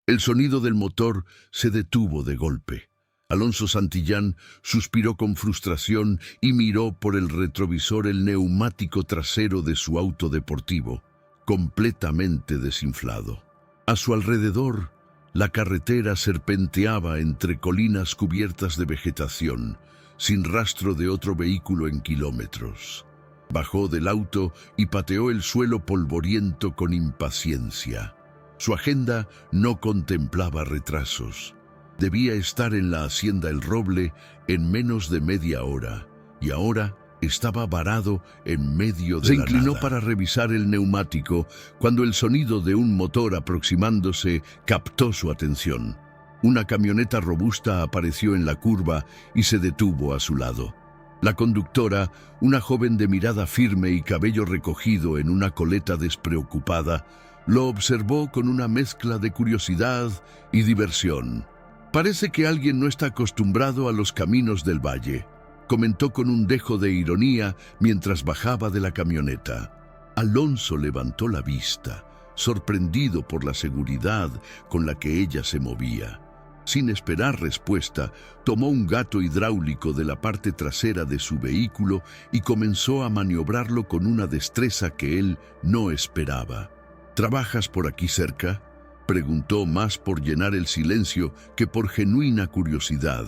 El sonido del motor se detuvo de golpe. Alonso Santillán suspiró con frustración y miró por el retrovisor el neumático trasero de su auto deportivo, completamente desinflado. A su alrededor, la carretera serpenteaba entre colinas cubiertas de vegetación, sin rastro de otro vehículo en kilómetros. Bajó del auto y pateó el suelo polvoriento con impaciencia. Su agenda no contemplaba retrasos. Debía estar en la Hacienda El Roble en menos de media hora, y ahora estaba varado en medio de la nada. Se inclinó para revisar el neumático cuando el sonido de un motor aproximándose captó su atención. Una camioneta robusta apareció en la curva y se detuvo a su lado. La conductora, una joven de mirada firme y cabello recogido en una coleta despreocupada, lo observó con una mezcla de curiosidad y diversión. «Parece que alguien no está acostumbrado a los caminos del valle», comentó con un dejo de ironía mientras bajaba de la camioneta. Alonso levantó la vista, sorprendido por la seguridad con la que ella se movía. Sin esperar respuesta, tomó un gato hidráulico de la parte trasera de su vehículo y comenzó a maniobrarlo con una destreza que él no esperaba. «¿Trabajas por aquí cerca?», preguntó, más por llenar el silencio que por genuina curiosidad.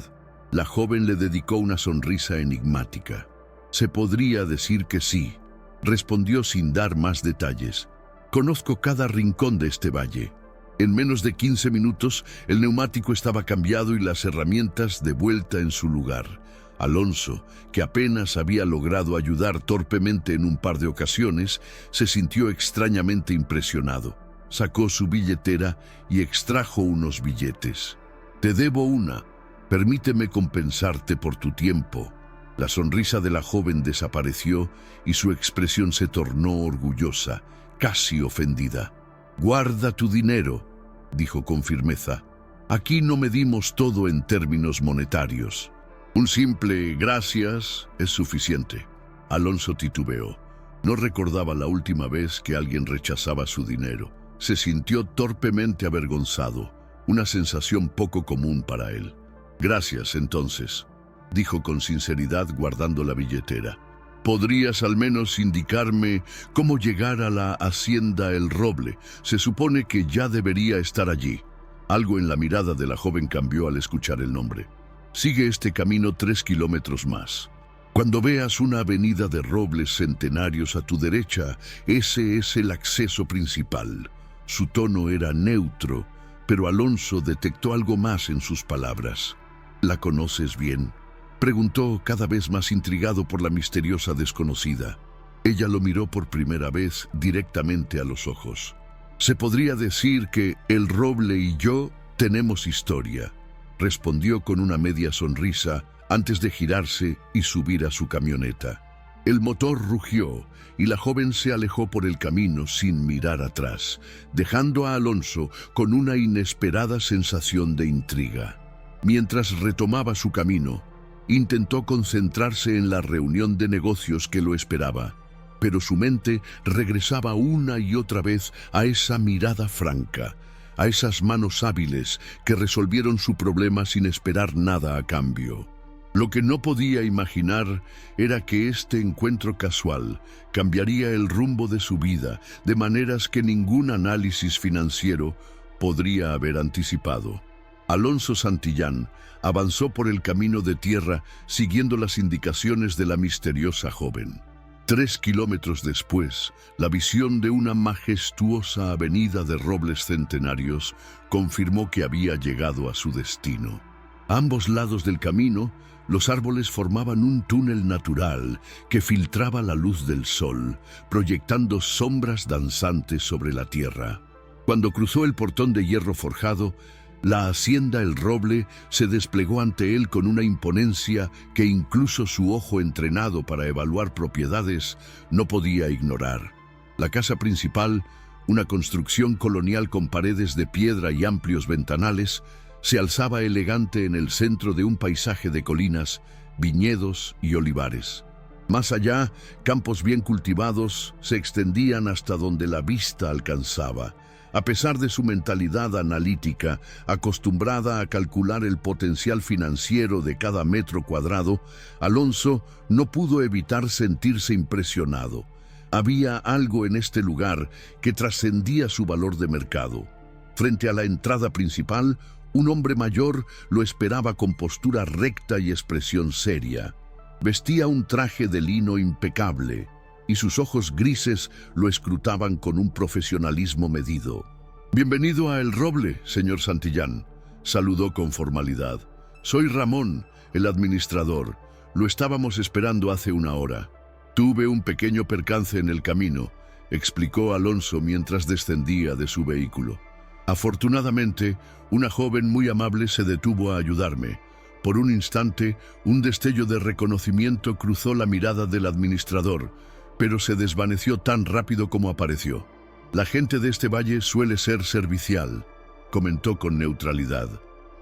La joven le dedicó una sonrisa enigmática. «Se podría decir que sí», respondió sin dar más detalles. «Conozco cada rincón de este valle». En menos de 15 minutos, el neumático estaba cambiado y las herramientas de vuelta en su lugar. Alonso, que apenas había logrado ayudar torpemente en un par de ocasiones, se sintió extrañamente impresionado. Sacó su billetera y extrajo unos billetes. «Te debo una. Permíteme compensarte por tu tiempo». La sonrisa de la joven desapareció y su expresión se tornó orgullosa, casi ofendida. «Guarda tu dinero», dijo con firmeza. «Aquí no medimos todo en términos monetarios. Un simple gracias es suficiente». Alonso titubeó. No recordaba la última vez que alguien rechazaba su dinero. Se sintió torpemente avergonzado, una sensación poco común para él. «Gracias, entonces», dijo con sinceridad guardando la billetera. «¿Podrías al menos indicarme cómo llegar a la Hacienda El Roble? Se supone que ya debería estar allí». Algo en la mirada de la joven cambió al escuchar el nombre. «Sigue este camino 3 kilómetros más. Cuando veas una avenida de robles centenarios a tu derecha, ese es el acceso principal». Su tono era neutro, pero Alonso detectó algo más en sus palabras. «¿La conoces bien?», preguntó, cada vez más intrigado por la misteriosa desconocida. Ella lo miró por primera vez directamente a los ojos. «Se podría decir que El Roble y yo tenemos historia», respondió con una media sonrisa antes de girarse y subir a su camioneta. El motor rugió y la joven se alejó por el camino sin mirar atrás, dejando a Alonso con una inesperada sensación de intriga. Mientras retomaba su camino, intentó concentrarse en la reunión de negocios que lo esperaba, pero su mente regresaba una y otra vez a esa mirada franca, a esas manos hábiles que resolvieron su problema sin esperar nada a cambio. Lo que no podía imaginar era que este encuentro casual cambiaría el rumbo de su vida de maneras que ningún análisis financiero podría haber anticipado. Alonso Santillán avanzó por el camino de tierra siguiendo las indicaciones de la misteriosa joven. 3 kilómetros después, la visión de una majestuosa avenida de robles centenarios confirmó que había llegado a su destino. A ambos lados del camino, los árboles formaban un túnel natural que filtraba la luz del sol, proyectando sombras danzantes sobre la tierra. Cuando cruzó el portón de hierro forjado, la Hacienda El Roble se desplegó ante él con una imponencia que incluso su ojo entrenado para evaluar propiedades no podía ignorar. La casa principal, una construcción colonial con paredes de piedra y amplios ventanales, se alzaba elegante en el centro de un paisaje de colinas, viñedos y olivares. Más allá, campos bien cultivados se extendían hasta donde la vista alcanzaba, A pesar de su mentalidad analítica, acostumbrada a calcular el potencial financiero de cada metro cuadrado, Alonso no pudo evitar sentirse impresionado. Había algo en este lugar que trascendía su valor de mercado. Frente a la entrada principal, un hombre mayor lo esperaba con postura recta y expresión seria. Vestía un traje de lino impecable, y sus ojos grises lo escrutaban con un profesionalismo medido. «Bienvenido a El Roble, señor Santillán», saludó con formalidad. «Soy Ramón, el administrador. Lo estábamos esperando hace una hora». «Tuve un pequeño percance en el camino», explicó Alonso mientras descendía de su vehículo. «Afortunadamente, una joven muy amable se detuvo a ayudarme. Por un instante, un destello de reconocimiento cruzó la mirada del administrador, pero se desvaneció tan rápido como apareció. «La gente de este valle suele ser servicial», comentó con neutralidad.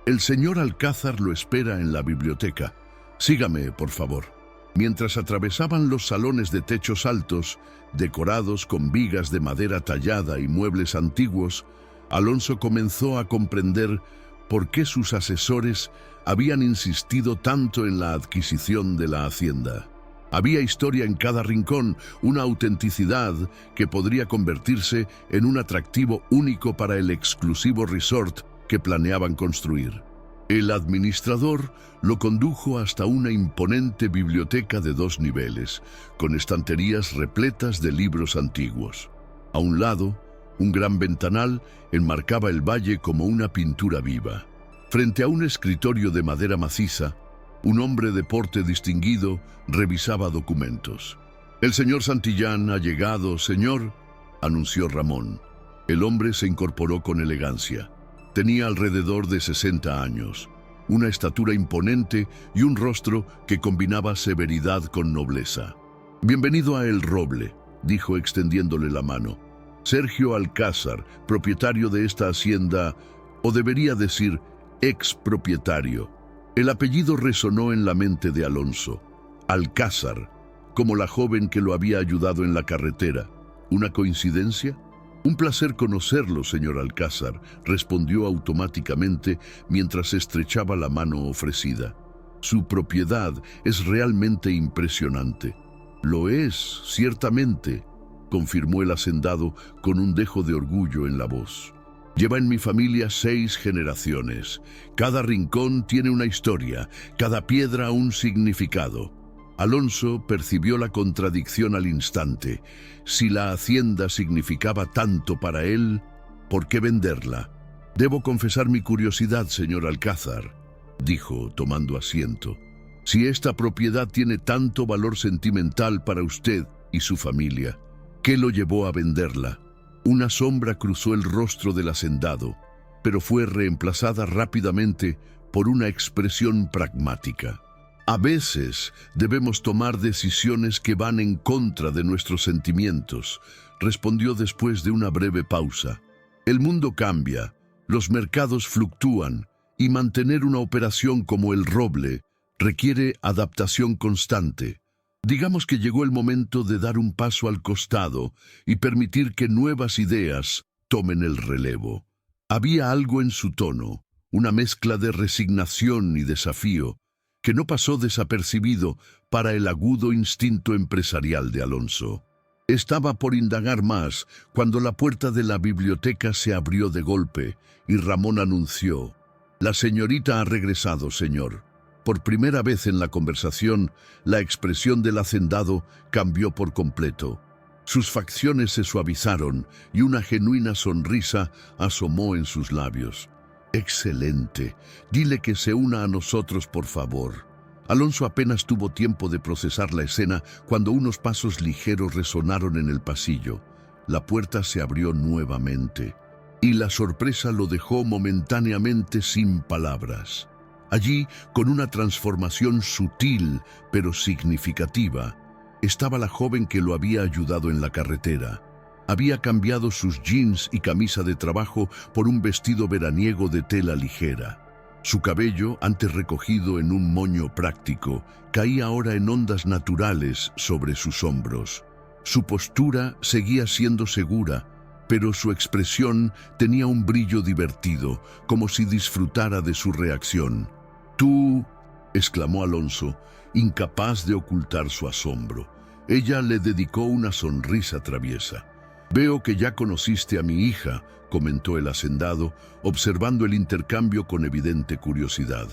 «El señor Alcázar lo espera en la biblioteca. Sígame, por favor». Mientras atravesaban los salones de techos altos, decorados con vigas de madera tallada y muebles antiguos, Alonso comenzó a comprender por qué sus asesores habían insistido tanto en la adquisición de la hacienda. Había historia en cada rincón, una autenticidad que podría convertirse en un atractivo único para el exclusivo resort que planeaban construir. El administrador lo condujo hasta una imponente biblioteca de 2 niveles, con estanterías repletas de libros antiguos. A un lado, un gran ventanal enmarcaba el valle como una pintura viva. Frente a un escritorio de madera maciza, un hombre de porte distinguido revisaba documentos. «El señor Santillán ha llegado, señor», anunció Ramón. El hombre se incorporó con elegancia. Tenía alrededor de 60 años, una estatura imponente y un rostro que combinaba severidad con nobleza. «Bienvenido a El Roble», dijo extendiéndole la mano. «Sergio Alcázar, propietario de esta hacienda, o debería decir expropietario». El apellido resonó en la mente de Alonso. Alcázar, como la joven que lo había ayudado en la carretera. ¿Una coincidencia? «Un placer conocerlo, señor Alcázar», respondió automáticamente mientras estrechaba la mano ofrecida. «Su propiedad es realmente impresionante». «Lo es, ciertamente», confirmó el hacendado con un dejo de orgullo en la voz. «Lleva en mi familia 6 generaciones. Cada rincón tiene una historia, cada piedra un significado». Alonso percibió la contradicción al instante. Si la hacienda significaba tanto para él, ¿por qué venderla? «Debo confesar mi curiosidad, señor Alcázar», dijo, tomando asiento. «Si esta propiedad tiene tanto valor sentimental para usted y su familia, ¿qué lo llevó a venderla?». Una sombra cruzó el rostro del hacendado, pero fue reemplazada rápidamente por una expresión pragmática. «A veces debemos tomar decisiones que van en contra de nuestros sentimientos», respondió después de una breve pausa. «El mundo cambia, los mercados fluctúan, y mantener una operación como El Roble requiere adaptación constante. Digamos que llegó el momento de dar un paso al costado y permitir que nuevas ideas tomen el relevo». Había algo en su tono, una mezcla de resignación y desafío, que no pasó desapercibido para el agudo instinto empresarial de Alonso. Estaba por indagar más cuando la puerta de la biblioteca se abrió de golpe y Ramón anunció: «La señorita ha regresado, señor». Por primera vez en la conversación, la expresión del hacendado cambió por completo. Sus facciones se suavizaron y una genuina sonrisa asomó en sus labios. «Excelente. Dile que se una a nosotros, por favor». Alonso apenas tuvo tiempo de procesar la escena cuando unos pasos ligeros resonaron en el pasillo. La puerta se abrió nuevamente, y la sorpresa lo dejó momentáneamente sin palabras. Allí, con una transformación sutil pero significativa, estaba la joven que lo había ayudado en la carretera. Había cambiado sus jeans y camisa de trabajo por un vestido veraniego de tela ligera. Su cabello, antes recogido en un moño práctico, caía ahora en ondas naturales sobre sus hombros. Su postura seguía siendo segura, pero su expresión tenía un brillo divertido, como si disfrutara de su reacción. «Tú», exclamó Alonso, incapaz de ocultar su asombro. Ella le dedicó una sonrisa traviesa. «Veo que ya conociste a mi hija», comentó el hacendado, observando el intercambio con evidente curiosidad.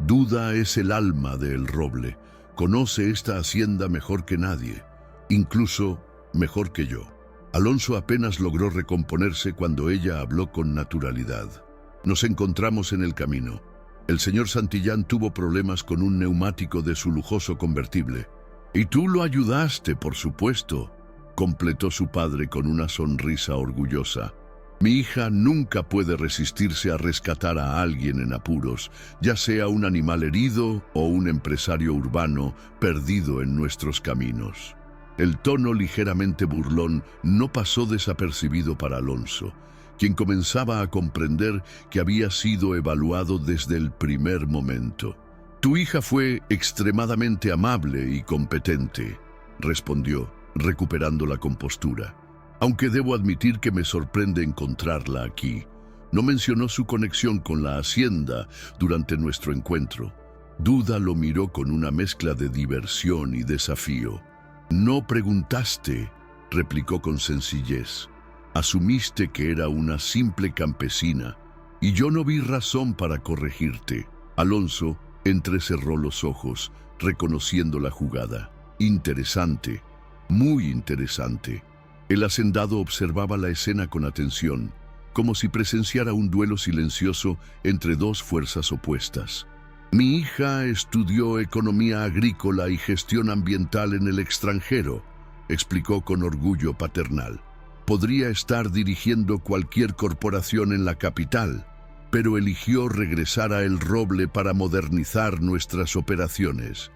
«Duda es el alma de El Roble. Conoce esta hacienda mejor que nadie, incluso mejor que yo». Alonso apenas logró recomponerse cuando ella habló con naturalidad. «Nos encontramos en el camino. El señor Santillán tuvo problemas con un neumático de su lujoso convertible. Y tú lo ayudaste, por supuesto», completó su padre con una sonrisa orgullosa. «Mi hija nunca puede resistirse a rescatar a alguien en apuros, ya sea un animal herido o un empresario urbano perdido en nuestros caminos». El tono ligeramente burlón no pasó desapercibido para Alonso, quien comenzaba a comprender que había sido evaluado desde el primer momento. «Tu hija fue extremadamente amable y competente», respondió, recuperando la compostura. «Aunque debo admitir que me sorprende encontrarla aquí. No mencionó su conexión con la hacienda durante nuestro encuentro». Duda lo miró con una mezcla de diversión y desafío. «No preguntaste», replicó con sencillez. «Asumiste que era una simple campesina, y yo no vi razón para corregirte». Alonso entrecerró los ojos, reconociendo la jugada. «Interesante, muy interesante». El hacendado observaba la escena con atención, como si presenciara un duelo silencioso entre dos fuerzas opuestas. «Mi hija estudió economía agrícola y gestión ambiental en el extranjero», explicó con orgullo paternal. «Podría estar dirigiendo cualquier corporación en la capital, pero eligió regresar a El Roble para modernizar nuestras operaciones».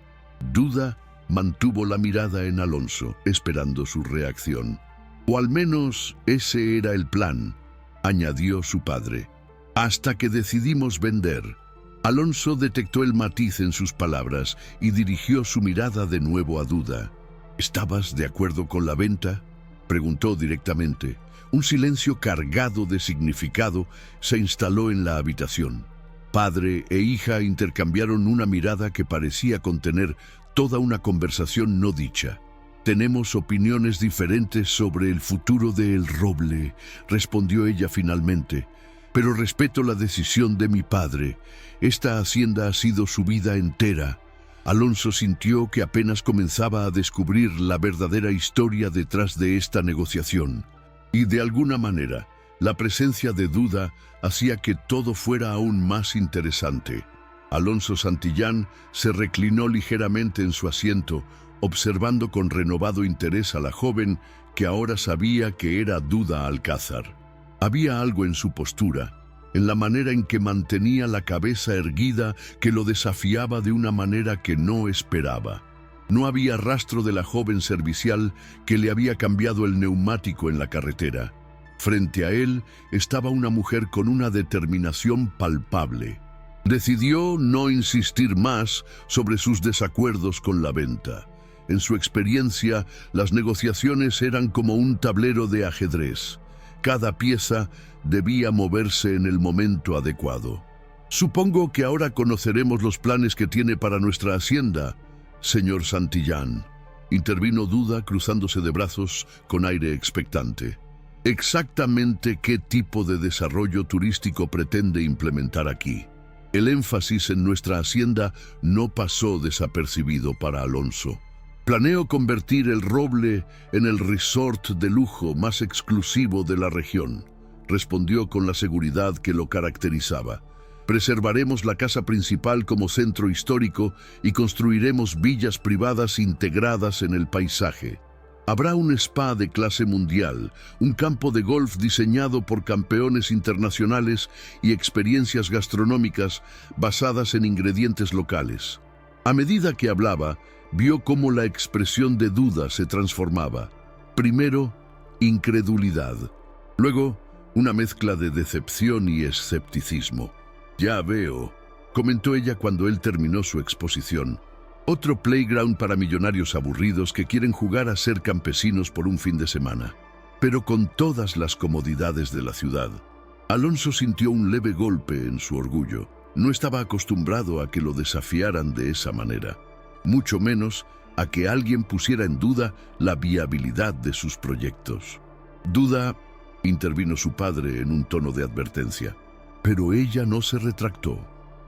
Duda mantuvo la mirada en Alonso, esperando su reacción. «O al menos ese era el plan», añadió su padre. «Hasta que decidimos vender». Alonso detectó el matiz en sus palabras y dirigió su mirada de nuevo a Duda. «¿Estabas de acuerdo con la venta?», preguntó directamente. Un silencio cargado de significado se instaló en la habitación. Padre e hija intercambiaron una mirada que parecía contener toda una conversación no dicha. «Tenemos opiniones diferentes sobre el futuro de El Roble», respondió ella finalmente. «Pero respeto la decisión de mi padre. Esta hacienda ha sido su vida entera». Alonso sintió que apenas comenzaba a descubrir la verdadera historia detrás de esta negociación. Y de alguna manera, la presencia de Duda hacía que todo fuera aún más interesante. Alonso Santillán se reclinó ligeramente en su asiento, observando con renovado interés a la joven que ahora sabía que era Duda Alcázar. Había algo en su postura, en la manera en que mantenía la cabeza erguida, que lo desafiaba de una manera que no esperaba. No había rastro de la joven servicial que le había cambiado el neumático en la carretera. Frente a él estaba una mujer con una determinación palpable. Decidió no insistir más sobre sus desacuerdos con la venta. En su experiencia, las negociaciones eran como un tablero de ajedrez. Cada pieza debía moverse en el momento adecuado. «Supongo que ahora conoceremos los planes que tiene para nuestra hacienda, señor Santillán», intervino Duda cruzándose de brazos con aire expectante. «¿Exactamente qué tipo de desarrollo turístico pretende implementar aquí?». El énfasis en nuestra hacienda no pasó desapercibido para Alonso. «Planeo convertir El Roble en el resort de lujo más exclusivo de la región», respondió con la seguridad que lo caracterizaba. «Preservaremos la casa principal como centro histórico y construiremos villas privadas integradas en el paisaje. Habrá un spa de clase mundial, un campo de golf diseñado por campeones internacionales y experiencias gastronómicas basadas en ingredientes locales». A medida que hablaba, vio cómo la expresión de Duda se transformaba. Primero, incredulidad. Luego, una mezcla de decepción y escepticismo. «Ya veo», comentó ella cuando él terminó su exposición. «Otro playground para millonarios aburridos que quieren jugar a ser campesinos por un fin de semana». pero con todas las comodidades de la ciudad. Alonso sintió un leve golpe en su orgullo. No estaba acostumbrado a que lo desafiaran de esa manera, mucho menos a que alguien pusiera en duda la viabilidad de sus proyectos. «Duda», intervino su padre en un tono de advertencia, pero ella no se retractó.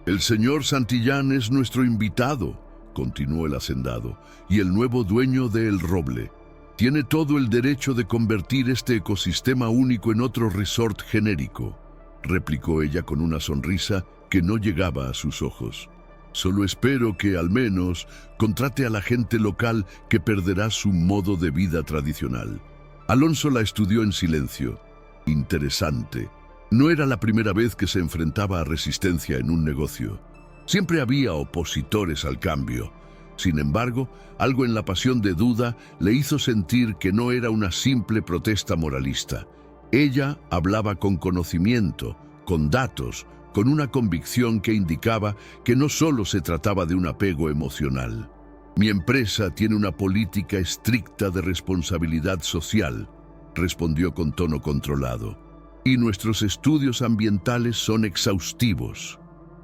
«El señor Santillán es nuestro invitado», continuó el hacendado, «y el nuevo dueño de El Roble. Tiene todo el derecho de convertir este ecosistema único en otro resort genérico», replicó ella con una sonrisa que no llegaba a sus ojos. «Solo espero que, al menos, contrate a la gente local que perderá su modo de vida tradicional». Alonso la estudió en silencio. Interesante. No era la primera vez que se enfrentaba a resistencia en un negocio. Siempre había opositores al cambio. Sin embargo, algo en la pasión de Duda le hizo sentir que no era una simple protesta moralista. Ella hablaba con conocimiento, con datos, con una convicción que indicaba que no solo se trataba de un apego emocional. «Mi empresa tiene una política estricta de responsabilidad social», respondió con tono controlado, «y nuestros estudios ambientales son exhaustivos».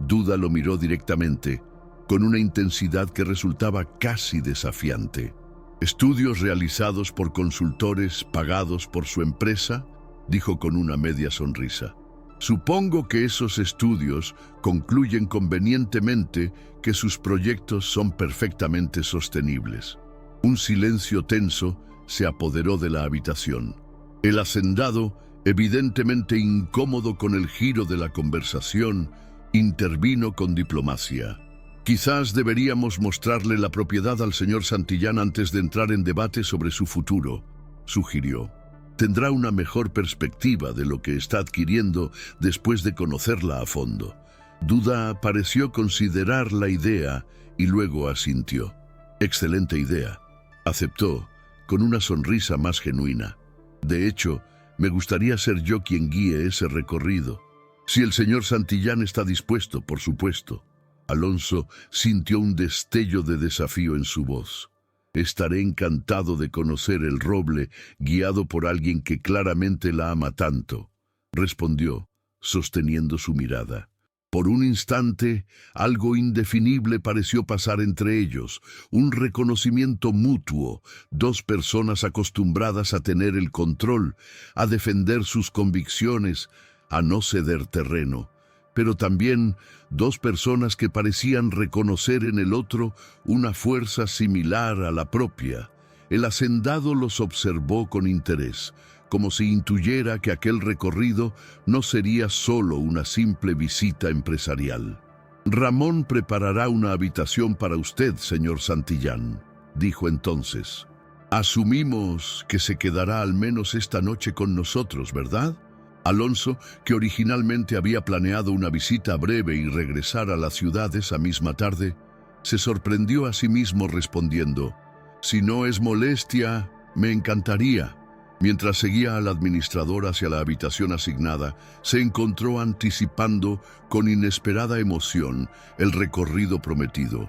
Duda lo miró directamente, con una intensidad que resultaba casi desafiante. «¿Estudios realizados por consultores pagados por su empresa?», dijo con una media sonrisa. «Supongo que esos estudios concluyen convenientemente que sus proyectos son perfectamente sostenibles». Un silencio tenso se apoderó de la habitación. El hacendado, evidentemente incómodo con el giro de la conversación, intervino con diplomacia. «Quizás deberíamos mostrarle la propiedad al señor Santillán antes de entrar en debate sobre su futuro», sugirió. «Tendrá una mejor perspectiva de lo que está adquiriendo después de conocerla a fondo». Duda pareció considerar la idea y luego asintió. «Excelente idea», aceptó, con una sonrisa más genuina. «De hecho, me gustaría ser yo quien guíe ese recorrido. Si el señor Santillán está dispuesto, por supuesto». Alonso sintió un destello de desafío en su voz. «Estaré encantado de conocer El Roble guiado por alguien que claramente la ama tanto», respondió, sosteniendo su mirada. Por un instante, algo indefinible pareció pasar entre ellos, un reconocimiento mutuo, dos personas acostumbradas a tener el control, a defender sus convicciones, a no ceder terreno, pero también dos personas que parecían reconocer en el otro una fuerza similar a la propia. El hacendado los observó con interés, como si intuyera que aquel recorrido no sería solo una simple visita empresarial. «Ramón preparará una habitación para usted, señor Santillán», dijo entonces. «Asumimos que se quedará al menos esta noche con nosotros, ¿verdad?» Alonso, que originalmente había planeado una visita breve y regresar a la ciudad esa misma tarde, se sorprendió a sí mismo respondiendo: «Si no es molestia, me encantaría». Mientras seguía al administrador hacia la habitación asignada, se encontró anticipando con inesperada emoción el recorrido prometido.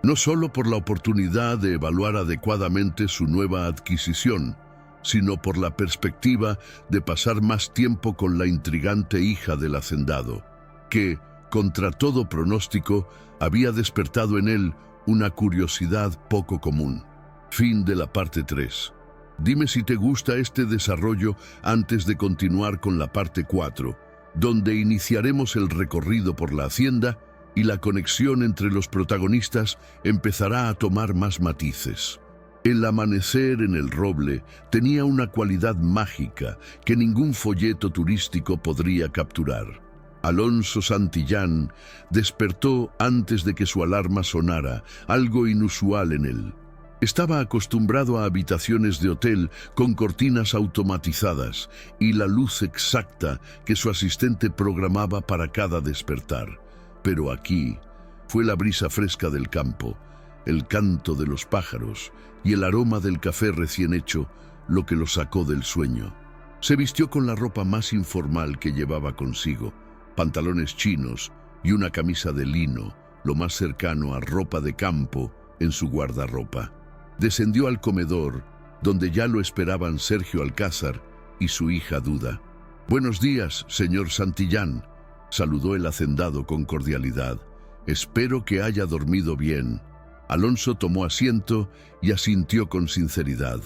No solo por la oportunidad de evaluar adecuadamente su nueva adquisición, sino por la perspectiva de pasar más tiempo con la intrigante hija del hacendado, que, contra todo pronóstico, había despertado en él una curiosidad poco común. Fin de la parte 3. Dime si te gusta este desarrollo antes de continuar con la parte 4, donde iniciaremos el recorrido por la hacienda y la conexión entre los protagonistas empezará a tomar más matices. El amanecer en El Roble tenía una cualidad mágica que ningún folleto turístico podría capturar. Alonso Santillán despertó antes de que su alarma sonara, algo inusual en él. Estaba acostumbrado a habitaciones de hotel con cortinas automatizadas y la luz exacta que su asistente programaba para cada despertar. Pero aquí fue la brisa fresca del campo, el canto de los pájaros y el aroma del café recién hecho lo que lo sacó del sueño. Se vistió con la ropa más informal que llevaba consigo, pantalones chinos y una camisa de lino, lo más cercano a ropa de campo en su guardarropa. Descendió al comedor, donde ya lo esperaban Sergio Alcázar y su hija Duda. «Buenos días, señor Santillán», saludó el hacendado con cordialidad. «Espero que haya dormido bien». Alonso tomó asiento y asintió con sinceridad.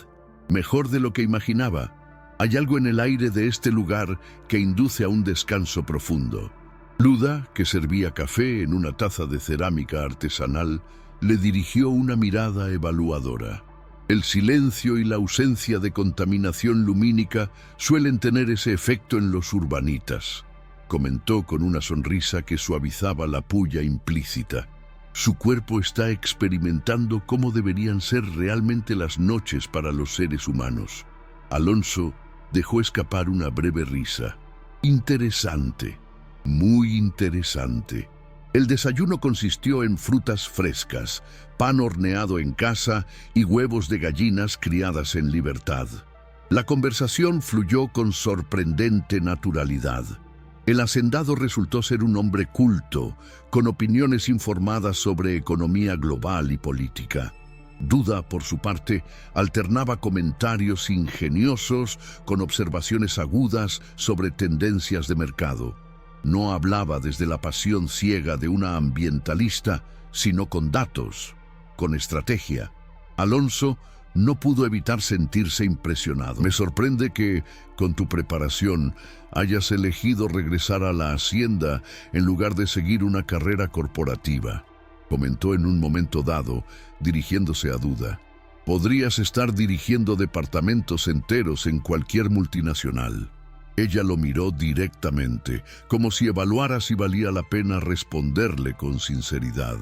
«Mejor de lo que imaginaba. Hay algo en el aire de este lugar que induce a un descanso profundo». Luda, que servía café en una taza de cerámica artesanal, le dirigió una mirada evaluadora. El silencio y la ausencia de contaminación lumínica suelen tener ese efecto en los urbanitas, comentó con una sonrisa que suavizaba la pulla implícita. Su cuerpo está experimentando cómo deberían ser realmente las noches para los seres humanos. Alonso dejó escapar una breve risa. Interesante, muy interesante. El desayuno consistió en frutas frescas, pan horneado en casa y huevos de gallinas criadas en libertad. La conversación fluyó con sorprendente naturalidad. El hacendado resultó ser un hombre culto, con opiniones informadas sobre economía global y política. Duda, por su parte, alternaba comentarios ingeniosos con observaciones agudas sobre tendencias de mercado. No hablaba desde la pasión ciega de una ambientalista, sino con datos, con estrategia. Alonso no pudo evitar sentirse impresionado. «Me sorprende que, con tu preparación, hayas elegido regresar a la hacienda en lugar de seguir una carrera corporativa», comentó en un momento dado, dirigiéndose a Duda. «Podrías estar dirigiendo departamentos enteros en cualquier multinacional». Ella lo miró directamente, como si evaluara si valía la pena responderle con sinceridad.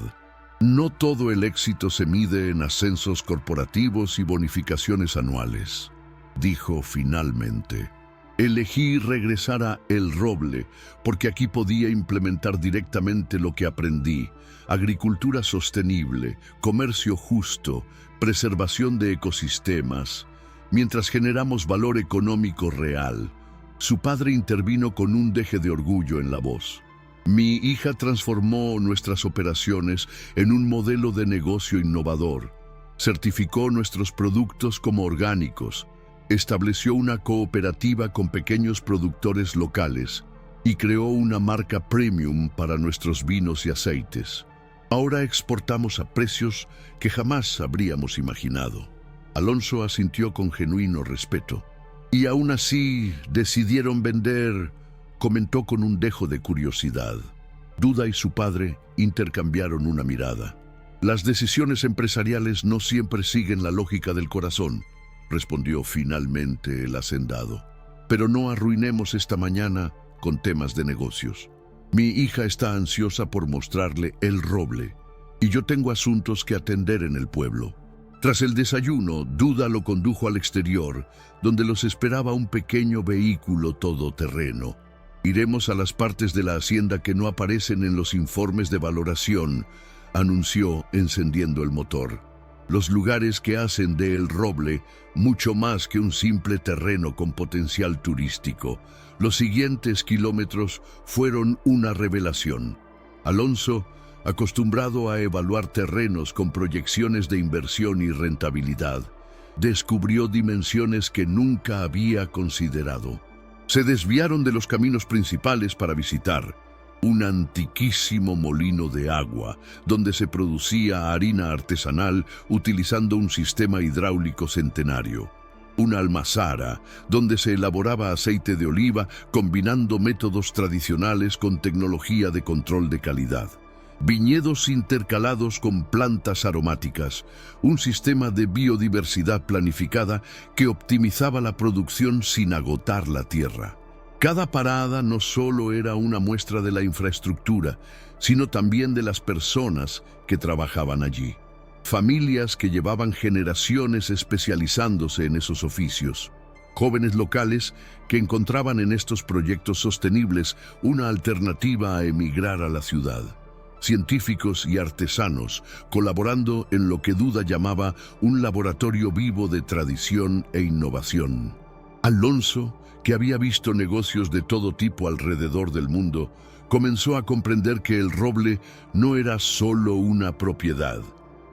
«No todo el éxito se mide en ascensos corporativos y bonificaciones anuales», dijo finalmente. «Elegí regresar a El Roble porque aquí podía implementar directamente lo que aprendí: agricultura sostenible, comercio justo, preservación de ecosistemas, mientras generamos valor económico real». Su padre intervino con un deje de orgullo en la voz. «Mi hija transformó nuestras operaciones en un modelo de negocio innovador. Certificó nuestros productos como orgánicos, estableció una cooperativa con pequeños productores locales y creó una marca premium para nuestros vinos y aceites. Ahora exportamos a precios que jamás habríamos imaginado». Alonso asintió con genuino respeto. «Y aún así decidieron vender», comentó con un dejo de curiosidad. Duda y su padre intercambiaron una mirada. «Las decisiones empresariales no siempre siguen la lógica del corazón», respondió finalmente el hacendado. «Pero no arruinemos esta mañana con temas de negocios. Mi hija está ansiosa por mostrarle El Roble, y yo tengo asuntos que atender en el pueblo». Tras el desayuno, Duda lo condujo al exterior, donde los esperaba un pequeño vehículo todoterreno. «Iremos a las partes de la hacienda que no aparecen en los informes de valoración», anunció encendiendo el motor. «Los lugares que hacen de El Roble mucho más que un simple terreno con potencial turístico. Los siguientes kilómetros fueron una revelación». Alonso, acostumbrado a evaluar terrenos con proyecciones de inversión y rentabilidad, descubrió dimensiones que nunca había considerado. Se desviaron de los caminos principales para visitar un antiquísimo molino de agua, donde se producía harina artesanal utilizando un sistema hidráulico centenario. Una almazara, donde se elaboraba aceite de oliva combinando métodos tradicionales con tecnología de control de calidad. Viñedos intercalados con plantas aromáticas, un sistema de biodiversidad planificada que optimizaba la producción sin agotar la tierra. Cada parada no solo era una muestra de la infraestructura, sino también de las personas que trabajaban allí. Familias que llevaban generaciones especializándose en esos oficios. Jóvenes locales que encontraban en estos proyectos sostenibles una alternativa a emigrar a la ciudad. Científicos y artesanos colaborando en lo que Duda llamaba un laboratorio vivo de tradición e innovación. Alonso, que había visto negocios de todo tipo alrededor del mundo, comenzó a comprender que El Roble no era solo una propiedad,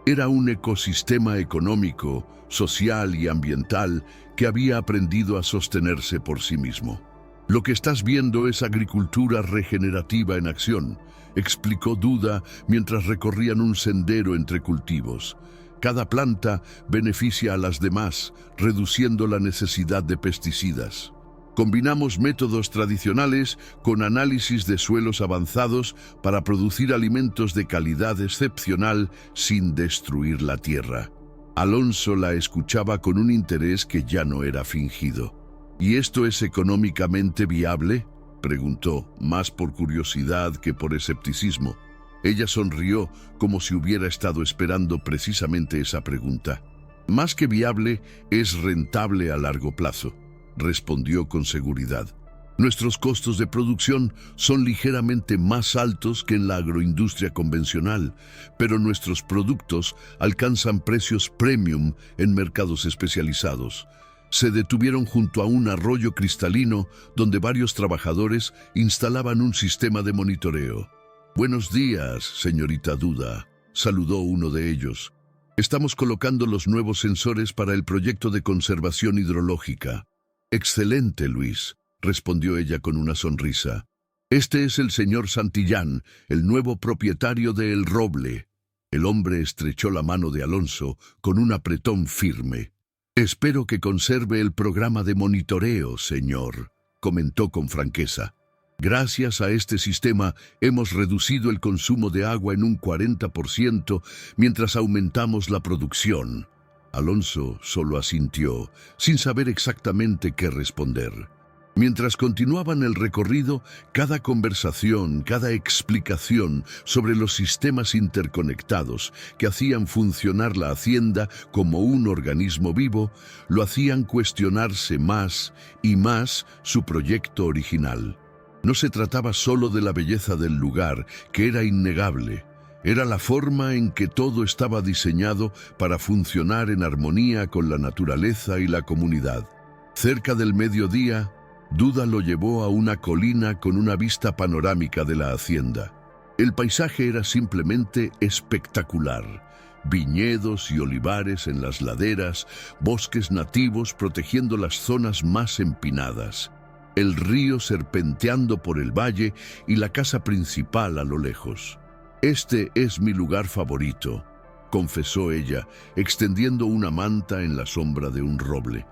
Era un ecosistema económico, social y ambiental que había aprendido a sostenerse por sí mismo. Lo que estás viendo es agricultura regenerativa en acción, explicó Duda mientras recorrían un sendero entre cultivos. Cada planta beneficia a las demás, reduciendo la necesidad de pesticidas. Combinamos métodos tradicionales con análisis de suelos avanzados para producir alimentos de calidad excepcional sin destruir la tierra. Alonso la escuchaba con un interés que ya no era fingido. ¿Y esto es económicamente viable?, preguntó, más por curiosidad que por escepticismo. Ella sonrió como si hubiera estado esperando precisamente esa pregunta. Más que viable, es rentable a largo plazo, respondió con seguridad. Nuestros costos de producción son ligeramente más altos que en la agroindustria convencional, pero nuestros productos alcanzan precios premium en mercados especializados. Se detuvieron junto a un arroyo cristalino donde varios trabajadores instalaban un sistema de monitoreo. «Buenos días, señorita Duda», saludó uno de ellos. «Estamos colocando los nuevos sensores para el proyecto de conservación hidrológica». «Excelente, Luis», respondió ella con una sonrisa. «Este es el señor Santillán, el nuevo propietario de El Roble». El hombre estrechó la mano de Alonso con un apretón firme. «Espero que conserve el programa de monitoreo, señor», comentó con franqueza. «Gracias a este sistema hemos reducido el consumo de agua en un 40% mientras aumentamos la producción». Alonso solo asintió, sin saber exactamente qué responder. Mientras continuaban el recorrido, cada conversación, cada explicación sobre los sistemas interconectados que hacían funcionar la hacienda como un organismo vivo, lo hacían cuestionarse más y más su proyecto original. No se trataba solo de la belleza del lugar, que era innegable. Era la forma en que todo estaba diseñado para funcionar en armonía con la naturaleza y la comunidad. Cerca del mediodía, Duda lo llevó a una colina con una vista panorámica de la hacienda. El paisaje era simplemente espectacular. Viñedos y olivares en las laderas, bosques nativos protegiendo las zonas más empinadas, el río serpenteando por el valle y la casa principal a lo lejos. «Este es mi lugar favorito», confesó ella, extendiendo una manta en la sombra de un roble.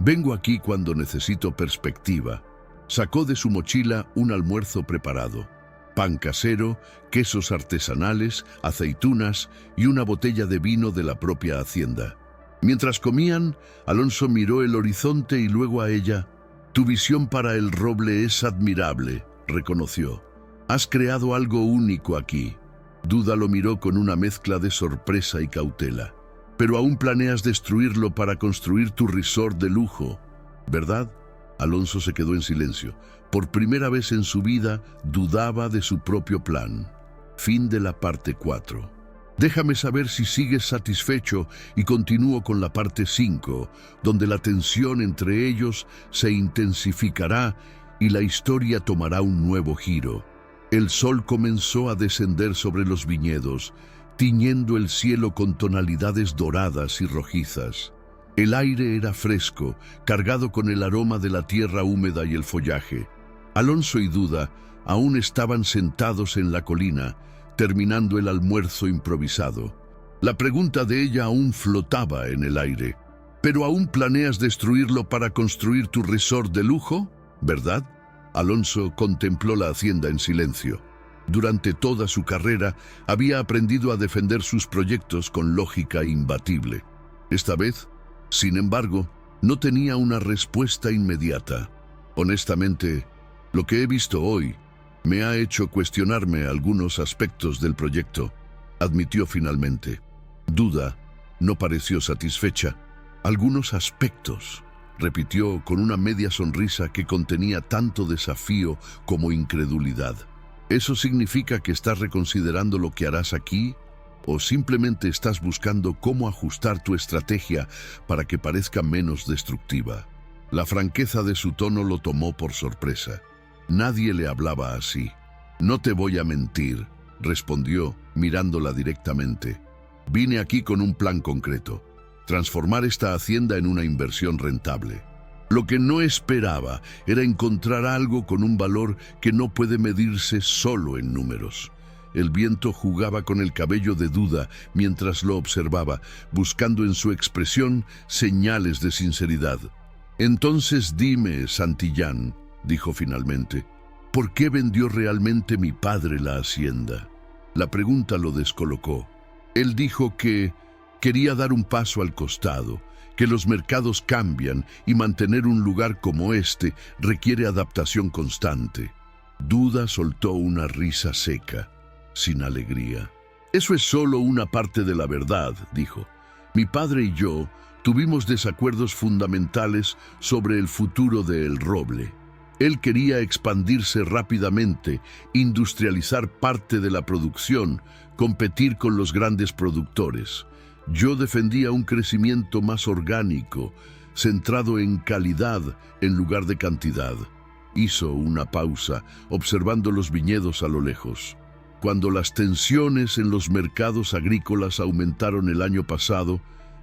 «Vengo aquí cuando necesito perspectiva». Sacó de su mochila un almuerzo preparado. Pan casero, quesos artesanales, aceitunas y una botella de vino de la propia hacienda. Mientras comían, Alonso miró el horizonte y luego a ella. «Tu visión para El Roble es admirable», reconoció. «Has creado algo único aquí». Duda lo miró con una mezcla de sorpresa y cautela. «Pero aún planeas destruirlo para construir tu resort de lujo, ¿verdad?». Alonso se quedó en silencio. Por primera vez en su vida dudaba de su propio plan. Fin de la parte 4. Déjame saber si sigues satisfecho y continúo con la parte 5, donde la tensión entre ellos se intensificará y la historia tomará un nuevo giro. El sol comenzó a descender sobre los viñedos, tiñendo el cielo con tonalidades doradas y rojizas. El aire era fresco, cargado con el aroma de la tierra húmeda y el follaje. Alonso y Duda aún estaban sentados en la colina, terminando el almuerzo improvisado. La pregunta de ella aún flotaba en el aire. «¿Pero aún planeas destruirlo para construir tu resort de lujo, verdad?». Alonso contempló la hacienda en silencio. Durante toda su carrera había aprendido a defender sus proyectos con lógica imbatible. Esta vez, sin embargo, no tenía una respuesta inmediata. «Honestamente, lo que he visto hoy me ha hecho cuestionarme algunos aspectos del proyecto», admitió finalmente. Duda no pareció satisfecha. «Algunos aspectos», repitió con una media sonrisa que contenía tanto desafío como incredulidad. «¿Eso significa que estás reconsiderando lo que harás aquí? ¿O simplemente estás buscando cómo ajustar tu estrategia para que parezca menos destructiva?». La franqueza de su tono lo tomó por sorpresa. Nadie le hablaba así. «No te voy a mentir», respondió, mirándola directamente. Vine aquí con un plan concreto: transformar esta hacienda en una inversión rentable. Lo que no esperaba era encontrar algo con un valor que no puede medirse solo en números. El viento jugaba con el cabello de Duda mientras lo observaba, buscando en su expresión señales de sinceridad. «Entonces dime, Santillán», dijo finalmente, «¿por qué vendió realmente mi padre la hacienda?» La pregunta lo descolocó. Él dijo que quería dar un paso al costado, que los mercados cambian y mantener un lugar como este requiere adaptación constante. Duda soltó una risa seca, sin alegría. «Eso es solo una parte de la verdad», dijo. «Mi padre y yo tuvimos desacuerdos fundamentales sobre el futuro de El Roble. Él quería expandirse rápidamente, industrializar parte de la producción, competir con los grandes productores. Yo defendía un crecimiento más orgánico, centrado en calidad en lugar de cantidad». Hizo una pausa, observando los viñedos a lo lejos. «Cuando las tensiones en los mercados agrícolas aumentaron el año pasado,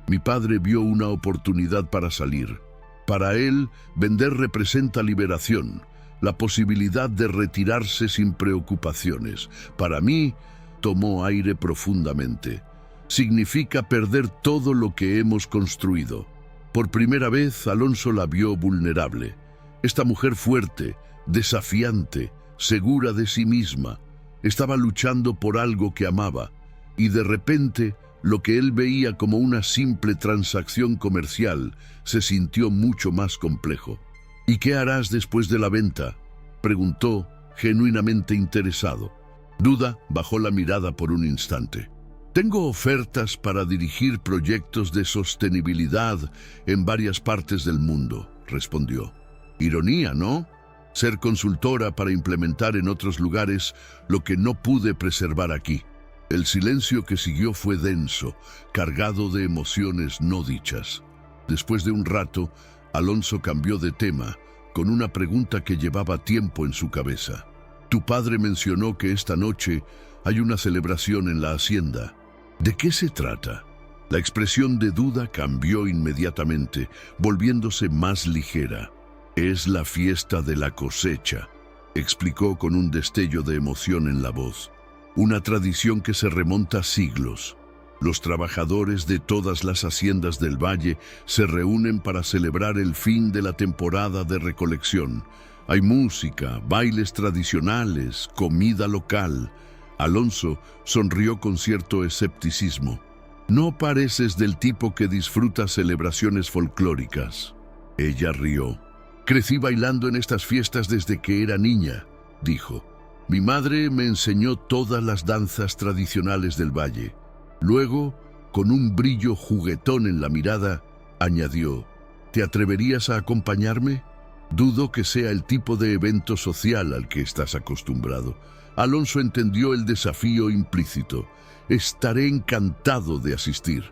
mi padre vio una oportunidad para salir. Para él, vender representa liberación, la posibilidad de retirarse sin preocupaciones. Para mí, tomó aire profundamente. Significa perder todo lo que hemos construido». Por primera vez, Alonso la vio vulnerable. Esta mujer fuerte, desafiante, segura de sí misma, estaba luchando por algo que amaba, y de repente, lo que él veía como una simple transacción comercial se sintió mucho más complejo. «¿Y qué harás después de la venta?», preguntó, genuinamente interesado. Duda bajó la mirada por un instante. «Tengo ofertas para dirigir proyectos de sostenibilidad en varias partes del mundo», respondió. «Ironía, ¿no? Ser consultora para implementar en otros lugares lo que no pude preservar aquí». El silencio que siguió fue denso, cargado de emociones no dichas. Después de un rato, Alonso cambió de tema, con una pregunta que llevaba tiempo en su cabeza. «Tu padre mencionó que esta noche hay una celebración en la hacienda. ¿De qué se trata?». La expresión de Duda cambió inmediatamente, volviéndose más ligera. «Es la fiesta de la cosecha», explicó con un destello de emoción en la voz. «Una tradición que se remonta siglos. Los trabajadores de todas las haciendas del valle se reúnen para celebrar el fin de la temporada de recolección. Hay música, bailes tradicionales, comida local». Alonso sonrió con cierto escepticismo. «No pareces del tipo que disfruta celebraciones folclóricas». Ella rió. «Crecí bailando en estas fiestas desde que era niña», dijo. «Mi madre me enseñó todas las danzas tradicionales del valle». Luego, con un brillo juguetón en la mirada, añadió: «¿Te atreverías a acompañarme? Dudo que sea el tipo de evento social al que estás acostumbrado». Alonso entendió el desafío implícito. «Estaré encantado de asistir»,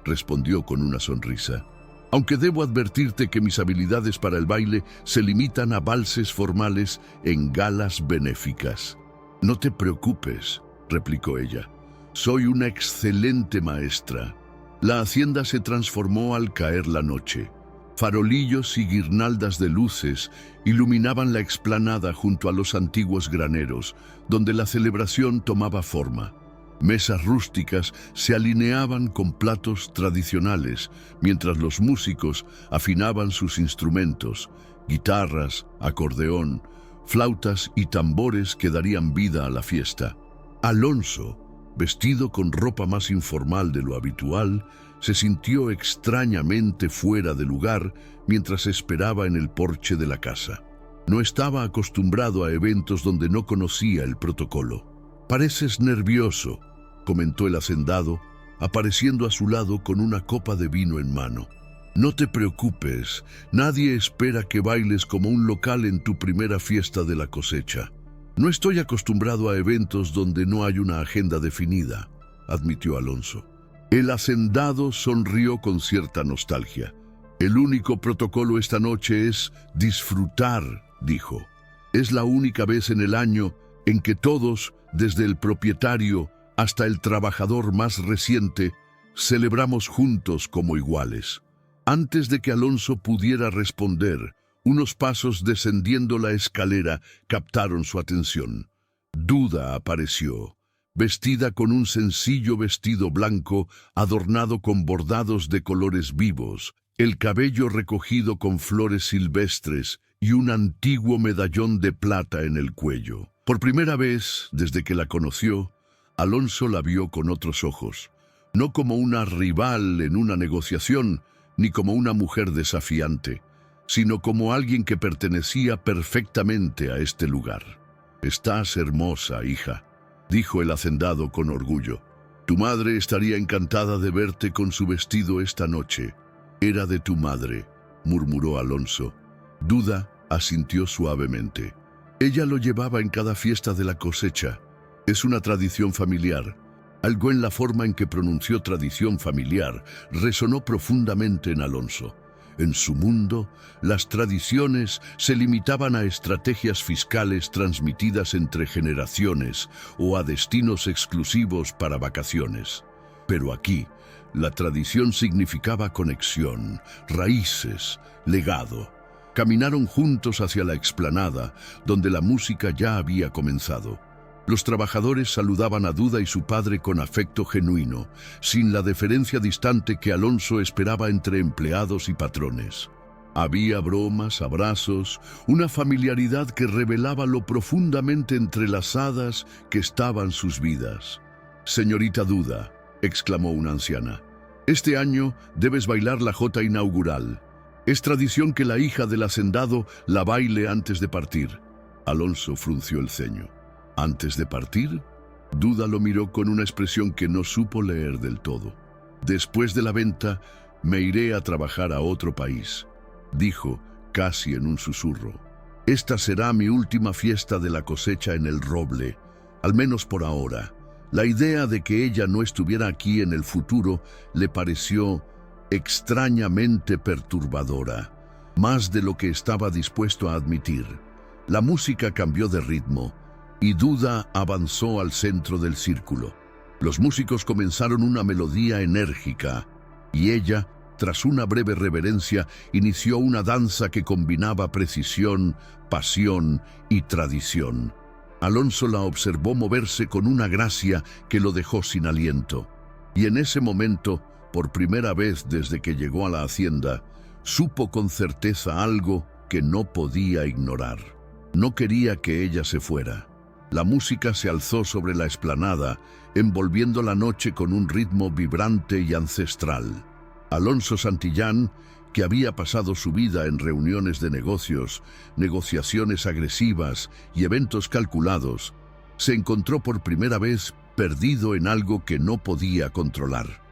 respondió con una sonrisa. «Aunque debo advertirte que mis habilidades para el baile se limitan a valses formales en galas benéficas». «No te preocupes», replicó ella. «Soy una excelente maestra». La hacienda se transformó al caer la noche. Farolillos y guirnaldas de luces iluminaban la explanada junto a los antiguos graneros, donde la celebración tomaba forma. Mesas rústicas se alineaban con platos tradicionales, mientras los músicos afinaban sus instrumentos: guitarras, acordeón, flautas y tambores que darían vida a la fiesta. Alonso, vestido con ropa más informal de lo habitual, se sintió extrañamente fuera de lugar mientras esperaba en el porche de la casa. No estaba acostumbrado a eventos donde no conocía el protocolo. «Pareces nervioso», comentó el hacendado, apareciendo a su lado con una copa de vino en mano. «No te preocupes, nadie espera que bailes como un local en tu primera fiesta de la cosecha. No estoy acostumbrado a eventos donde no hay una agenda definida», admitió Alonso. El hacendado sonrió con cierta nostalgia. «El único protocolo esta noche es disfrutar», dijo. «Es la única vez en el año en que todos, desde el propietario hasta el trabajador más reciente, Celebramos juntos como iguales. Antes de que Alonso pudiera responder, unos pasos descendiendo la escalera captaron su atención. Duda apareció, vestida con un sencillo vestido blanco adornado con bordados de colores vivos, el cabello recogido con flores silvestres y un antiguo medallón de plata en el cuello. Por primera vez, desde que la conoció, Alonso la vio con otros ojos, no como una rival en una negociación, ni como una mujer desafiante, sino como alguien que pertenecía perfectamente a este lugar. «Estás hermosa, hija», dijo el hacendado con orgullo. «Tu madre estaría encantada de verte con su vestido esta noche». «Era de tu madre», murmuró Alonso. Duda asintió suavemente. Ella lo llevaba en cada fiesta de la cosecha. Es una tradición familiar. Algo en la forma en que pronunció tradición familiar resonó profundamente en Alonso. En su mundo, las tradiciones se limitaban a estrategias fiscales transmitidas entre generaciones o a destinos exclusivos para vacaciones. Pero aquí, la tradición significaba conexión, raíces, legado. Caminaron juntos hacia la explanada, donde la música ya había comenzado. Los trabajadores saludaban a Duda y su padre con afecto genuino, sin la deferencia distante que Alonso esperaba entre empleados y patrones. Había bromas, abrazos, una familiaridad que revelaba lo profundamente entrelazadas que estaban sus vidas. «Señorita Duda», exclamó una anciana, «este año debes bailar la jota inaugural. Es tradición que la hija del hacendado la baile antes de partir». Alonso frunció el ceño. «¿Antes de partir?». Duda lo miró con una expresión que no supo leer del todo. «Después de la venta, me iré a trabajar a otro país», dijo, casi en un susurro. «Esta será mi última fiesta de la cosecha en el roble, al menos por ahora». La idea de que ella no estuviera aquí en el futuro le pareció extrañamente perturbadora, más de lo que estaba dispuesto a admitir. La música cambió de ritmo y Duda avanzó al centro del círculo. Los músicos comenzaron una melodía enérgica y ella, tras una breve reverencia, inició una danza que combinaba precisión, pasión y tradición. Alonso la observó moverse con una gracia que lo dejó sin aliento. Y en ese momento, por primera vez desde que llegó a la hacienda, supo con certeza algo que no podía ignorar. No quería que ella se fuera. La música se alzó sobre la explanada, envolviendo la noche con un ritmo vibrante y ancestral. Alonso Santillán, que había pasado su vida en reuniones de negocios, negociaciones agresivas y eventos calculados, se encontró por primera vez perdido en algo que no podía controlar.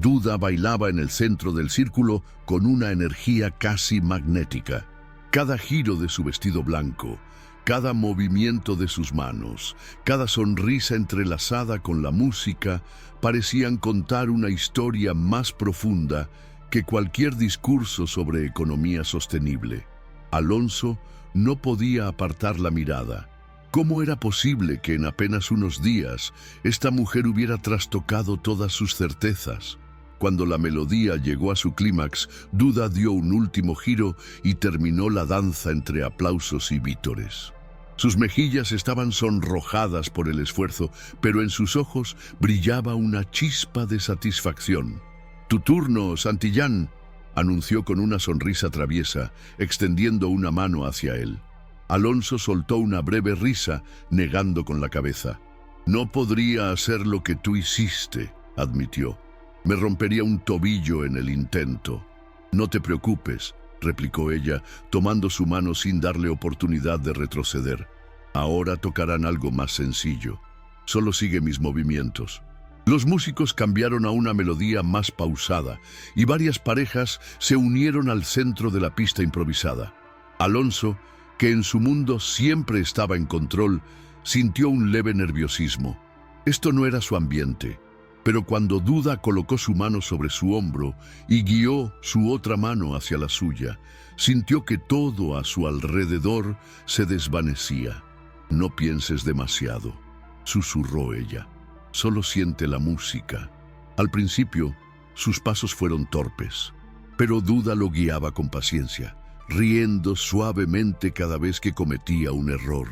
Duda bailaba en el centro del círculo con una energía casi magnética. Cada giro de su vestido blanco, cada movimiento de sus manos, cada sonrisa entrelazada con la música parecían contar una historia más profunda que cualquier discurso sobre economía sostenible. Alonso no podía apartar la mirada. ¿Cómo era posible que en apenas unos días esta mujer hubiera trastocado todas sus certezas? Cuando la melodía llegó a su clímax, Duda dio un último giro y terminó la danza entre aplausos y vítores. Sus mejillas estaban sonrojadas por el esfuerzo, pero en sus ojos brillaba una chispa de satisfacción. «Tu turno, Santillán», anunció con una sonrisa traviesa, extendiendo una mano hacia él. Alonso soltó una breve risa, negando con la cabeza. «No podría hacer lo que tú hiciste», admitió. «Me rompería un tobillo en el intento». «No te preocupes», replicó ella, tomando su mano sin darle oportunidad de retroceder. «Ahora tocarán algo más sencillo. Solo sigue mis movimientos». Los músicos cambiaron a una melodía más pausada y varias parejas se unieron al centro de la pista improvisada. Alonso, que en su mundo siempre estaba en control, sintió un leve nerviosismo. Esto no era su ambiente, pero cuando Duda colocó su mano sobre su hombro y guió su otra mano hacia la suya, sintió que todo a su alrededor se desvanecía. «No pienses demasiado», susurró ella. «Solo siente la música». Al principio, Sus pasos fueron torpes, pero Duda lo guiaba con paciencia, riendo suavemente cada vez que cometía un error.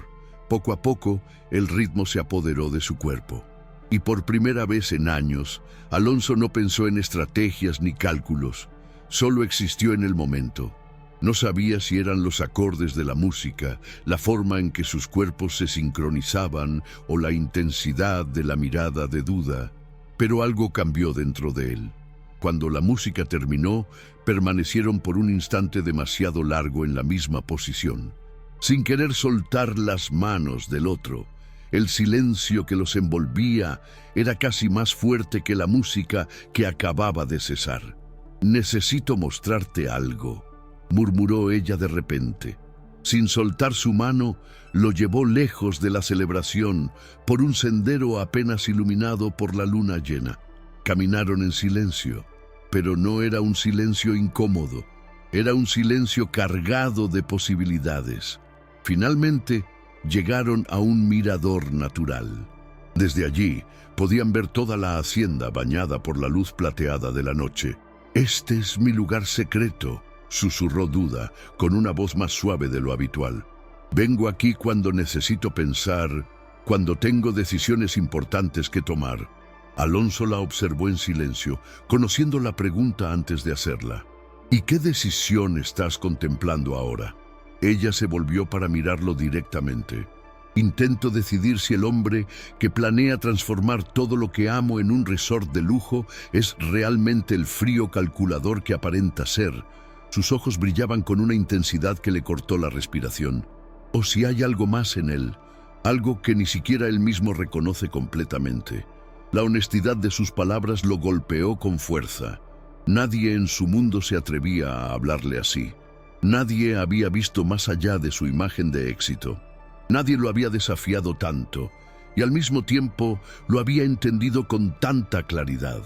Poco a poco, el ritmo se apoderó de su cuerpo. Y por primera vez en años, Alonso no pensó en estrategias ni cálculos, solo existió en el momento. No sabía si eran los acordes de la música, la forma en que sus cuerpos se sincronizaban o la intensidad de la mirada de Duda, pero algo cambió dentro de él. Cuando la música terminó, permanecieron por un instante demasiado largo en la misma posición, sin querer soltar las manos del otro. El silencio que los envolvía era casi más fuerte que la música que acababa de cesar. «Necesito mostrarte algo», murmuró ella de repente. Sin soltar su mano, lo llevó lejos de la celebración, por un sendero apenas iluminado por la luna llena. Caminaron en silencio, pero no era un silencio incómodo, era un silencio cargado de posibilidades. Finalmente, llegaron a un mirador natural. Desde allí, podían ver toda la hacienda bañada por la luz plateada de la noche. «Este es mi lugar secreto», susurró Duda, con una voz más suave de lo habitual. «Vengo aquí cuando necesito pensar, cuando tengo decisiones importantes que tomar». Alonso la observó en silencio, conociendo la pregunta antes de hacerla. «¿Y qué decisión estás contemplando ahora?». Ella se volvió para mirarlo directamente. «Intento decidir si el hombre que planea transformar todo lo que amo en un resort de lujo es realmente el frío calculador que aparenta ser». Sus ojos brillaban con una intensidad que le cortó la respiración. «O si hay algo más en él, algo que ni siquiera él mismo reconoce completamente». La honestidad de sus palabras lo golpeó con fuerza. Nadie en su mundo se atrevía a hablarle así. Nadie había visto más allá de su imagen de éxito. Nadie lo había desafiado tanto, y al mismo tiempo lo había entendido con tanta claridad.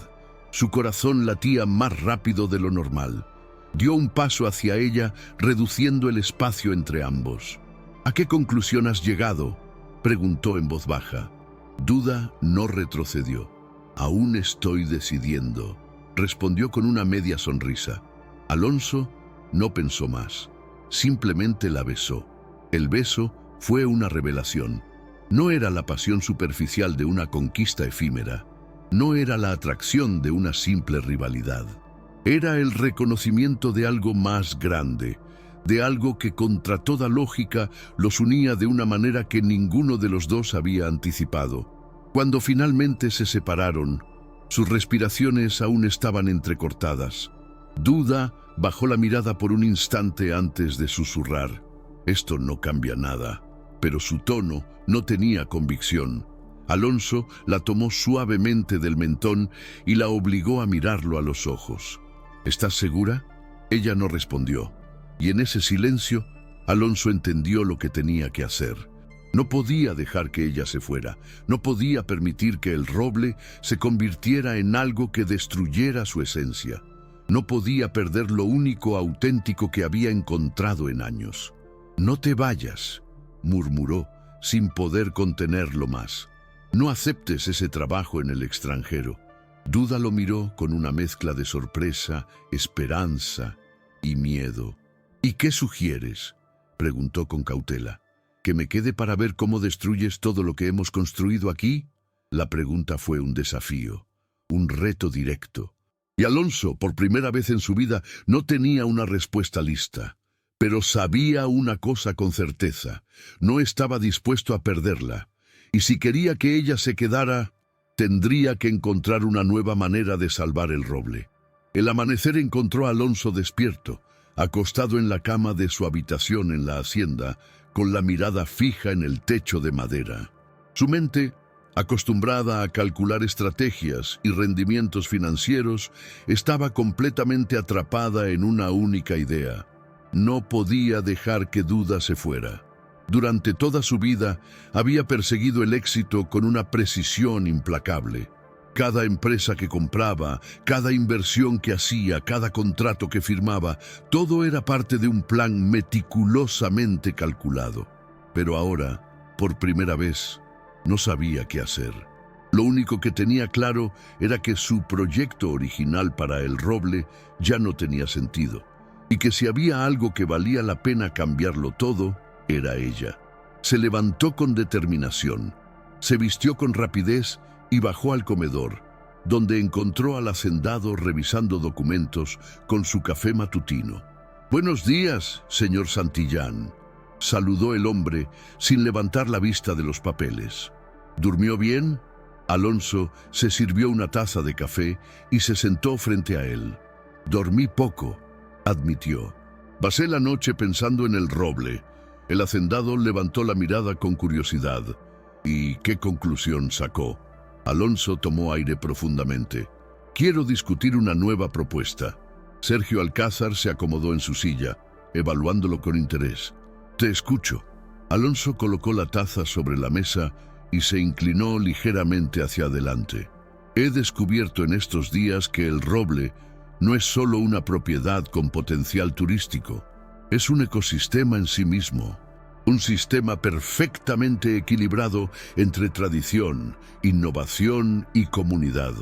Su corazón latía más rápido de lo normal. Dio un paso hacia ella, reduciendo el espacio entre ambos. «¿A qué conclusión has llegado?», preguntó en voz baja. Duda no retrocedió. «Aún estoy decidiendo», respondió con una media sonrisa. Alonso no pensó más. Simplemente la besó. El beso fue una revelación. No era la pasión superficial de una conquista efímera. No era la atracción de una simple rivalidad. Era el reconocimiento de algo más grande, de algo que contra toda lógica los unía de una manera que ninguno de los dos había anticipado. Cuando finalmente se separaron, sus respiraciones aún estaban entrecortadas. Duda bajó la mirada por un instante antes de susurrar. «Esto no cambia nada», pero su tono no tenía convicción. Alonso la tomó suavemente del mentón y la obligó a mirarlo a los ojos. «¿Estás segura?». Ella no respondió, y en ese silencio, Alonso entendió lo que tenía que hacer. No podía dejar que ella se fuera, no podía permitir que el roble se convirtiera en algo que destruyera su esencia. No podía perder lo único auténtico que había encontrado en años. «No te vayas», murmuró, sin poder contenerlo más. «No aceptes ese trabajo en el extranjero». Duda lo miró con una mezcla de sorpresa, esperanza y miedo. «¿Y qué sugieres?», preguntó con cautela. «¿Que me quede para ver cómo destruyes todo lo que hemos construido aquí?». La pregunta fue un desafío, un reto directo. Y Alonso, por primera vez en su vida, no tenía una respuesta lista. Pero sabía una cosa con certeza: no estaba dispuesto a perderla. Y si quería que ella se quedara, tendría que encontrar una nueva manera de salvar el roble. El amanecer encontró a Alonso despierto, acostado en la cama de su habitación en la hacienda, con la mirada fija en el techo de madera. Su mente, acostumbrada a calcular estrategias y rendimientos financieros, estaba completamente atrapada en una única idea. No podía dejar que Duda se fuera. Durante toda su vida había perseguido el éxito con una precisión implacable. Cada empresa que compraba, cada inversión que hacía, cada contrato que firmaba, todo era parte de un plan meticulosamente calculado. Pero ahora, por primera vez, no sabía qué hacer. Lo único que tenía claro era que su proyecto original para el roble ya no tenía sentido, y que si había algo que valía la pena cambiarlo todo, era ella. Se levantó con determinación, se vistió con rapidez y bajó al comedor, donde encontró al hacendado revisando documentos con su café matutino. «Buenos días, señor Santillán», saludó el hombre sin levantar la vista de los papeles. «¿Durmió bien?» Alonso se sirvió una taza de café y se sentó frente a él. «Dormí poco», admitió. «Pasé la noche pensando en el roble». El hacendado levantó la mirada con curiosidad. «¿Y qué conclusión sacó?» Alonso tomó aire profundamente. «Quiero discutir una nueva propuesta». Sergio Alcázar se acomodó en su silla, evaluándolo con interés. «Te escucho». Alonso colocó la taza sobre la mesa y se inclinó ligeramente hacia adelante. «He descubierto en estos días que el roble no es solo una propiedad con potencial turístico, es un ecosistema en sí mismo. Un sistema perfectamente equilibrado entre tradición, innovación y comunidad.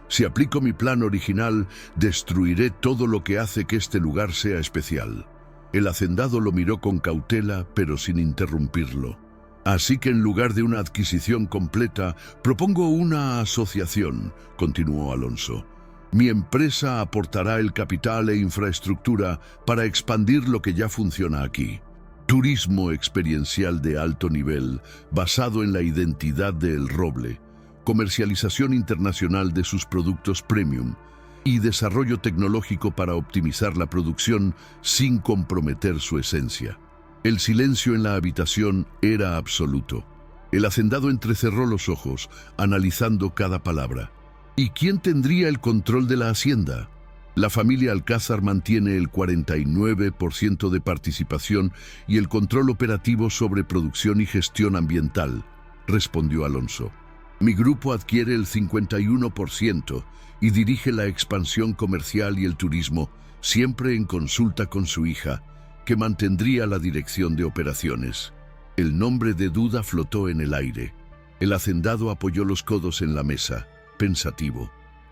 Si aplico mi plan original, destruiré todo lo que hace que este lugar sea especial». El hacendado lo miró con cautela, pero sin interrumpirlo. «Así que en lugar de una adquisición completa, propongo una asociación», continuó Alonso. «Mi empresa aportará el capital e infraestructura para expandir lo que ya funciona aquí. Turismo experiencial de alto nivel, basado en la identidad de El Roble, comercialización internacional de sus productos premium y desarrollo tecnológico para optimizar la producción sin comprometer su esencia». El silencio en la habitación era absoluto. El hacendado entrecerró los ojos, analizando cada palabra. ¿Y quién tendría el control de la hacienda? La familia Alcázar mantiene el 49% de participación y el control operativo sobre producción y gestión ambiental, respondió Alonso. Mi grupo adquiere el 51% y dirige la expansión comercial y el turismo, siempre en consulta con su hija, que mantendría la dirección de operaciones. El nombre de Duda flotó en el aire. El hacendado apoyó los codos en la mesa, pensativo.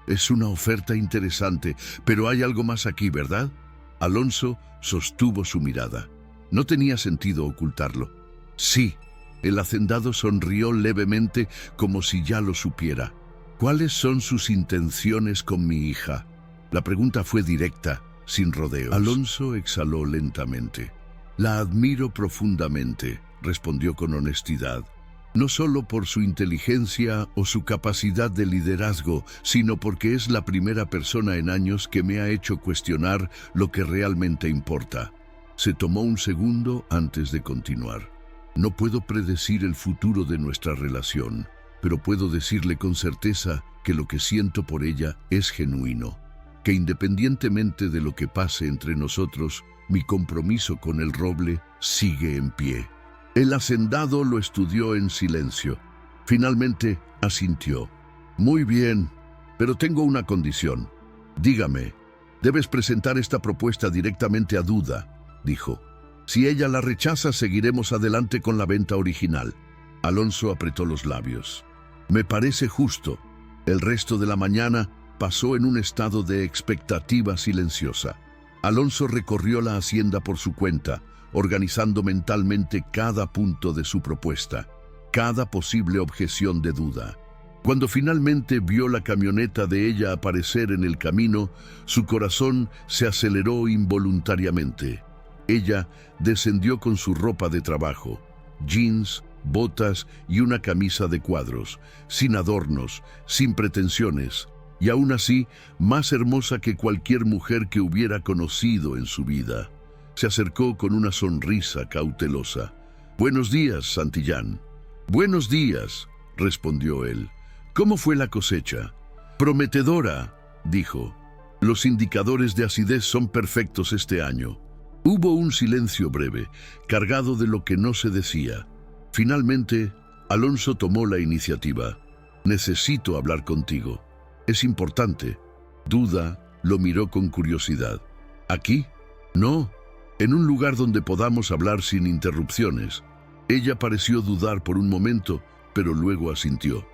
«Es una oferta interesante, pero hay algo más aquí, ¿verdad?» Alonso sostuvo su mirada. No tenía sentido ocultarlo. «Sí». El hacendado sonrió levemente, como si ya lo supiera. «¿Cuáles son sus intenciones con mi hija?» La pregunta fue directa, sin rodeos. Alonso exhaló lentamente. «La admiro profundamente», respondió con honestidad. «No solo por su inteligencia o su capacidad de liderazgo, sino porque es la primera persona en años que me ha hecho cuestionar lo que realmente importa». Se tomó un segundo antes de continuar. «No puedo predecir el futuro de nuestra relación, pero puedo decirle con certeza que lo que siento por ella es genuino. Que independientemente de lo que pase entre nosotros, mi compromiso con el roble sigue en pie». El hacendado lo estudió en silencio. Finalmente asintió. «Muy bien, pero tengo una condición. Dígame, debes presentar esta propuesta directamente a Duda», dijo. «Si ella la rechaza, seguiremos adelante con la venta original». Alonso apretó los labios. «Me parece justo». El resto de la mañana pasó en un estado de expectativa silenciosa. Alonso recorrió la hacienda por su cuenta, organizando mentalmente cada punto de su propuesta, cada posible objeción de Duda. Cuando finalmente vio la camioneta de ella aparecer en el camino, su corazón se aceleró involuntariamente. Ella descendió con su ropa de trabajo, jeans, botas y una camisa de cuadros, sin adornos, sin pretensiones, y aún así más hermosa que cualquier mujer que hubiera conocido en su vida. Se acercó con una sonrisa cautelosa. «Buenos días, Santillán». «Buenos días», respondió él. «¿Cómo fue la cosecha?» «Prometedora», dijo. «Los indicadores de acidez son perfectos este año». Hubo un silencio breve, cargado de lo que no se decía. Finalmente, Alonso tomó la iniciativa. «Necesito hablar contigo. Es importante». Duda lo miró con curiosidad. «¿Aquí?» «No, en un lugar donde podamos hablar sin interrupciones». Ella pareció dudar por un momento, pero luego asintió.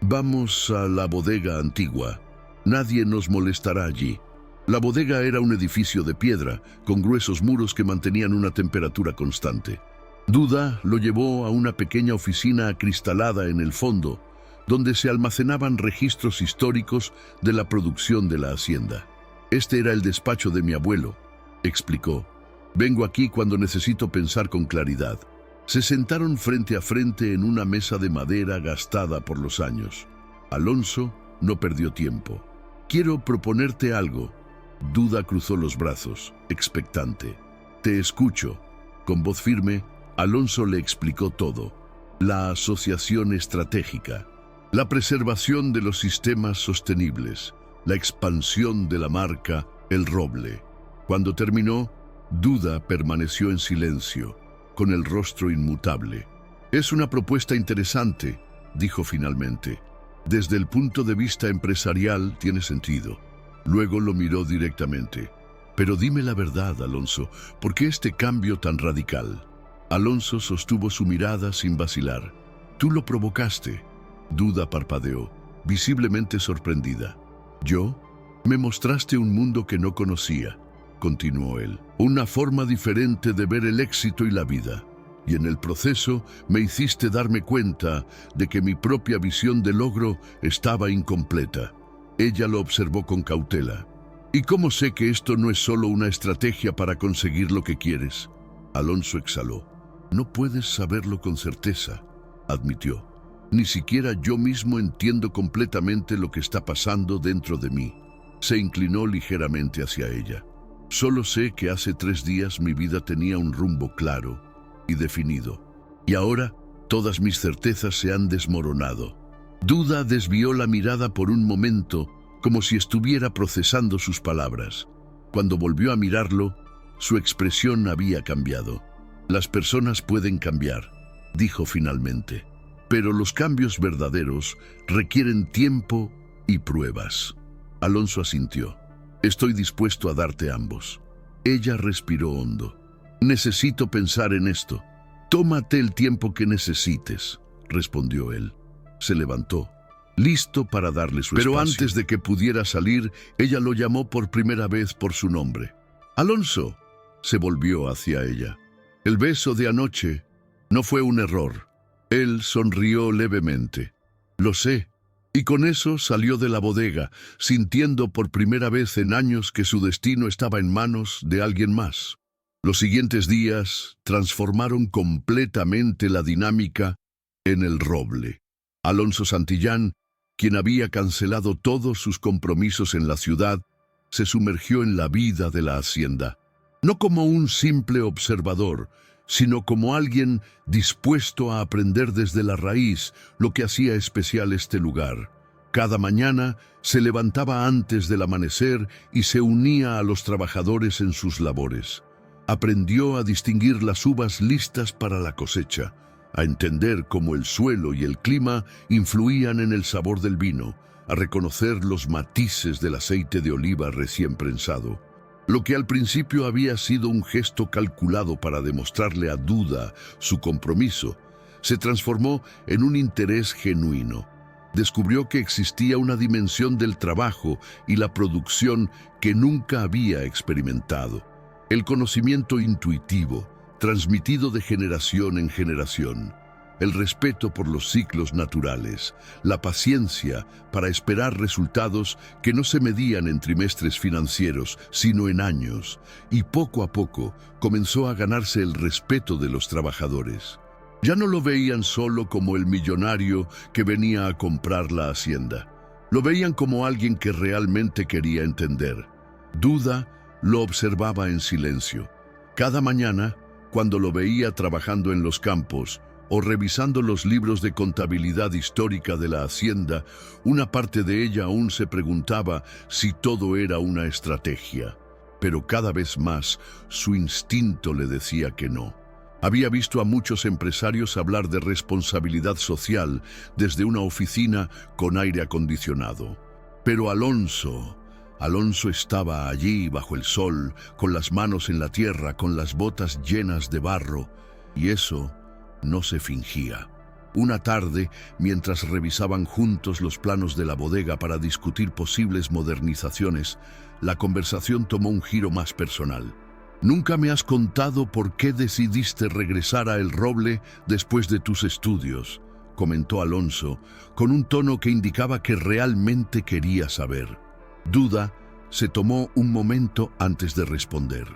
Vamos a la bodega antigua. Nadie nos molestará allí. La bodega era un edificio de piedra, con gruesos muros que mantenían una temperatura constante. Duda lo llevó a una pequeña oficina acristalada en el fondo, donde se almacenaban registros históricos de la producción de la hacienda. Este era el despacho de mi abuelo, explicó. Vengo aquí cuando necesito pensar con claridad. Se sentaron frente a frente en una mesa de madera gastada por los años. Alonso no perdió tiempo. Quiero proponerte algo. Duda cruzó los brazos, expectante. Te escucho. Con voz firme, Alonso le explicó todo. La asociación estratégica, la preservación de los sistemas sostenibles, la expansión de la marca El Roble. Cuando terminó, Duda permaneció en silencio, con el rostro inmutable. Es una propuesta interesante, dijo finalmente. Desde el punto de vista empresarial tiene sentido. Luego lo miró directamente. Pero dime la verdad, Alonso, ¿por qué este cambio tan radical? Alonso sostuvo su mirada sin vacilar. Tú lo provocaste. Duda parpadeó, visiblemente sorprendida. ¿Yo? Me mostraste un mundo que no conocía, continuó él. Una forma diferente de ver el éxito y la vida. Y en el proceso me hiciste darme cuenta de que mi propia visión de logro estaba incompleta. Ella lo observó con cautela. ¿Y cómo sé que esto no es solo una estrategia para conseguir lo que quieres? Alonso exhaló. No puedes saberlo con certeza, admitió. Ni siquiera yo mismo entiendo completamente lo que está pasando dentro de mí. Se inclinó ligeramente hacia ella. Solo sé que hace 3 días mi vida tenía un rumbo claro y definido. Y ahora todas mis certezas se han desmoronado. Duda desvió la mirada por un momento, como si estuviera procesando sus palabras. Cuando volvió a mirarlo, su expresión había cambiado. Las personas pueden cambiar, dijo finalmente, pero los cambios verdaderos requieren tiempo y pruebas. Alonso asintió. Estoy dispuesto a darte ambos. Ella respiró hondo. Necesito pensar en esto. Tómate el tiempo que necesites, respondió él. Se levantó, listo para darle su espacio. Pero antes de que pudiera salir, ella lo llamó por primera vez por su nombre. Alonso, se volvió hacia ella. El beso de anoche no fue un error. Él sonrió levemente. Lo sé. Y con eso salió de la bodega, sintiendo por primera vez en años que su destino estaba en manos de alguien más. Los siguientes días transformaron completamente la dinámica en El Roble. Alonso Santillán, quien había cancelado todos sus compromisos en la ciudad, se sumergió en la vida de la hacienda. No como un simple observador, sino como alguien dispuesto a aprender desde la raíz lo que hacía especial este lugar. Cada mañana se levantaba antes del amanecer y se unía a los trabajadores en sus labores. Aprendió a distinguir las uvas listas para la cosecha, a entender cómo el suelo y el clima influían en el sabor del vino, a reconocer los matices del aceite de oliva recién prensado. Lo que al principio había sido un gesto calculado para demostrarle a Duda su compromiso, se transformó en un interés genuino. Descubrió que existía una dimensión del trabajo y la producción que nunca había experimentado. El conocimiento intuitivo, transmitido de generación en generación. El respeto por los ciclos naturales, la paciencia para esperar resultados que no se medían en trimestres financieros, sino en años, y poco a poco comenzó a ganarse el respeto de los trabajadores. Ya no lo veían solo como el millonario que venía a comprar la hacienda. Lo veían como alguien que realmente quería entender. Duda lo observaba en silencio. Cada mañana, cuando lo veía trabajando en los campos, o revisando los libros de contabilidad histórica de la hacienda, una parte de ella aún se preguntaba si todo era una estrategia. Pero cada vez más su instinto le decía que no. Había visto a muchos empresarios hablar de responsabilidad social desde una oficina con aire acondicionado. Pero Alonso estaba allí bajo el sol, con las manos en la tierra, con las botas llenas de barro, y eso no se fingía. Una tarde, mientras revisaban juntos los planos de la bodega para discutir posibles modernizaciones, la conversación tomó un giro más personal. «Nunca me has contado por qué decidiste regresar a El Roble después de tus estudios», comentó Alonso, con un tono que indicaba que realmente quería saber. Duda se tomó un momento antes de responder.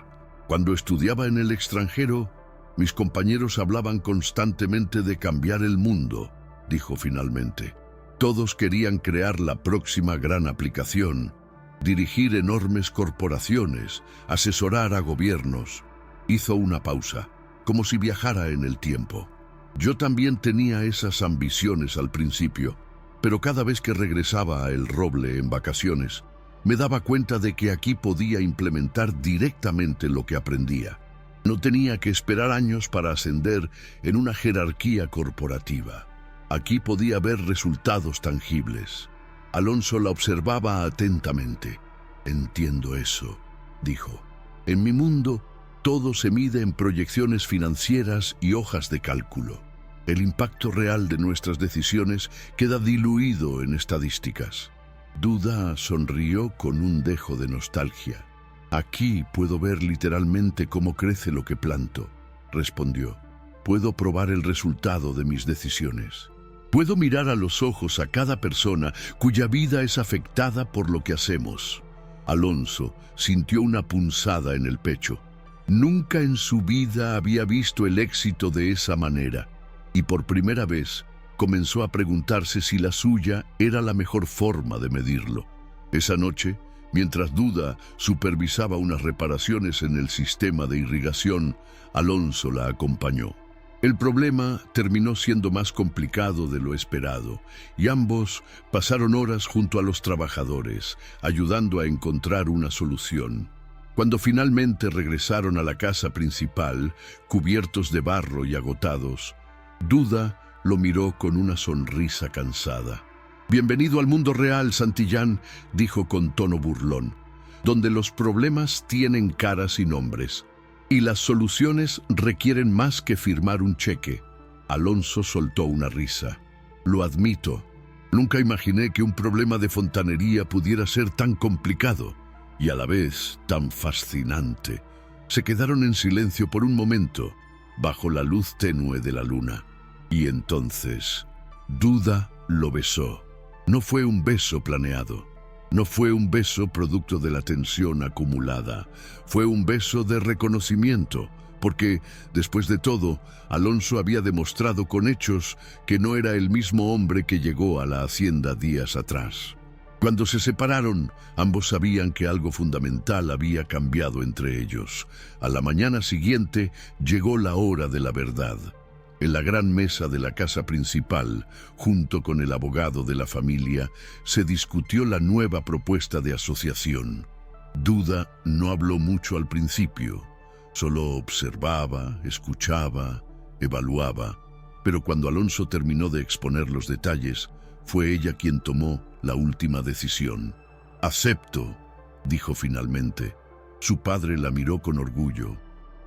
«Cuando estudiaba en el extranjero, mis compañeros hablaban constantemente de cambiar el mundo», dijo finalmente. «Todos querían crear la próxima gran aplicación, dirigir enormes corporaciones, asesorar a gobiernos». Hizo una pausa, como si viajara en el tiempo. «Yo también tenía esas ambiciones al principio, pero cada vez que regresaba a El Roble en vacaciones, me daba cuenta de que aquí podía implementar directamente lo que aprendía. No tenía que esperar años para ascender en una jerarquía corporativa. Aquí podía ver resultados tangibles». Alonso la observaba atentamente. «Entiendo eso», dijo. «En mi mundo, todo se mide en proyecciones financieras y hojas de cálculo. El impacto real de nuestras decisiones queda diluido en estadísticas». Duda sonrió con un dejo de nostalgia. «Aquí puedo ver literalmente cómo crece lo que planto», respondió. «Puedo probar el resultado de mis decisiones. Puedo mirar a los ojos a cada persona cuya vida es afectada por lo que hacemos». Alonso sintió una punzada en el pecho. Nunca en su vida había visto el éxito de esa manera, y por primera vez comenzó a preguntarse si la suya era la mejor forma de medirlo. Esa noche, mientras Duda supervisaba unas reparaciones en el sistema de irrigación, Alonso la acompañó. El problema terminó siendo más complicado de lo esperado, y ambos pasaron horas junto a los trabajadores, ayudando a encontrar una solución. Cuando finalmente regresaron a la casa principal, cubiertos de barro y agotados, Duda lo miró con una sonrisa cansada. «Bienvenido al mundo real, Santillán», dijo con tono burlón, «donde los problemas tienen caras y nombres, y las soluciones requieren más que firmar un cheque». Alonso soltó una risa. «Lo admito. Nunca imaginé que un problema de fontanería pudiera ser tan complicado y a la vez tan fascinante». Se quedaron en silencio por un momento, bajo la luz tenue de la luna. Y entonces, Duda lo besó. No fue un beso planeado. No fue un beso producto de la tensión acumulada. Fue un beso de reconocimiento, porque, después de todo, Alonso había demostrado con hechos que no era el mismo hombre que llegó a la hacienda días atrás. Cuando se separaron, ambos sabían que algo fundamental había cambiado entre ellos. A la mañana siguiente llegó la hora de la verdad. En la gran mesa de la casa principal, junto con el abogado de la familia, se discutió la nueva propuesta de asociación. Duda no habló mucho al principio, solo observaba, escuchaba, evaluaba, pero cuando Alonso terminó de exponer los detalles, fue ella quien tomó la última decisión. «Acepto», dijo finalmente. Su padre la miró con orgullo.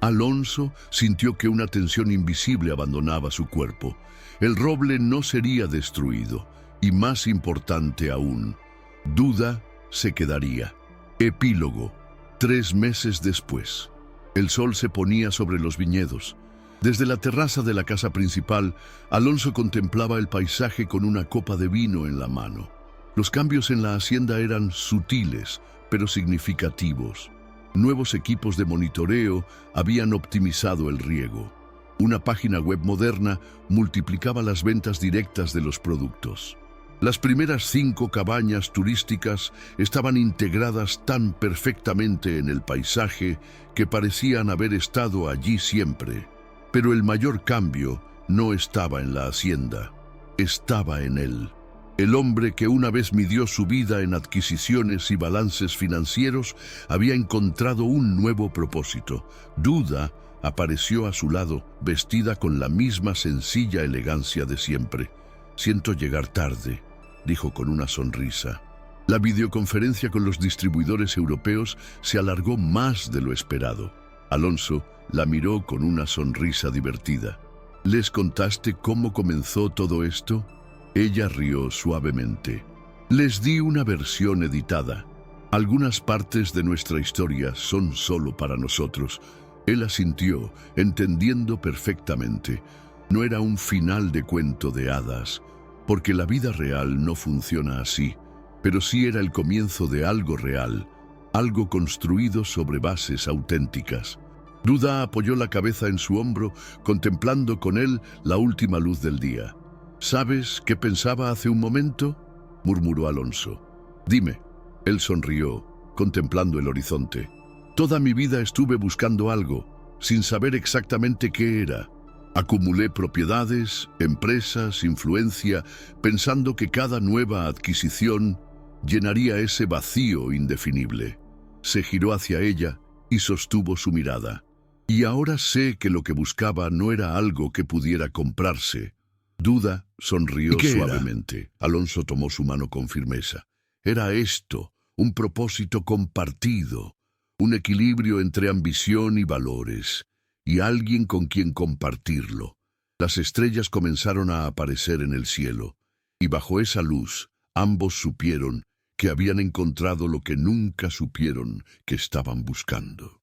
Alonso sintió que una tensión invisible abandonaba su cuerpo. El roble no sería destruido, y más importante aún, Duda se quedaría. Epílogo. 3 meses después. El sol se ponía sobre los viñedos. Desde la terraza de la casa principal, Alonso contemplaba el paisaje con una copa de vino en la mano. Los cambios en la hacienda eran sutiles, pero significativos. Nuevos equipos de monitoreo habían optimizado el riego. Una página web moderna multiplicaba las ventas directas de los productos. Las primeras 5 cabañas turísticas estaban integradas tan perfectamente en el paisaje que parecían haber estado allí siempre. Pero el mayor cambio no estaba en la hacienda, estaba en él. El hombre que una vez midió su vida en adquisiciones y balances financieros había encontrado un nuevo propósito. Duda apareció a su lado, vestida con la misma sencilla elegancia de siempre. «Siento llegar tarde», dijo con una sonrisa. La videoconferencia con los distribuidores europeos se alargó más de lo esperado. Alonso la miró con una sonrisa divertida. ¿Les contaste cómo comenzó todo esto? Ella rió suavemente. Les di una versión editada. Algunas partes de nuestra historia son solo para nosotros. Él asintió, entendiendo perfectamente. No era un final de cuento de hadas, porque la vida real no funciona así, pero sí era el comienzo de algo real, algo construido sobre bases auténticas. Duda apoyó la cabeza en su hombro, contemplando con él la última luz del día. ¿Sabes qué pensaba hace un momento?, murmuró Alonso. Dime. Él sonrió, contemplando el horizonte. Toda mi vida estuve buscando algo, sin saber exactamente qué era. Acumulé propiedades, empresas, influencia, pensando que cada nueva adquisición llenaría ese vacío indefinible. Se giró hacia ella y sostuvo su mirada. Y ahora sé que lo que buscaba no era algo que pudiera comprarse. Duda sonrió suavemente. Alonso tomó su mano con firmeza. Era esto, un propósito compartido, un equilibrio entre ambición y valores, y alguien con quien compartirlo. Las estrellas comenzaron a aparecer en el cielo, y bajo esa luz ambos supieron que habían encontrado lo que nunca supieron que estaban buscando.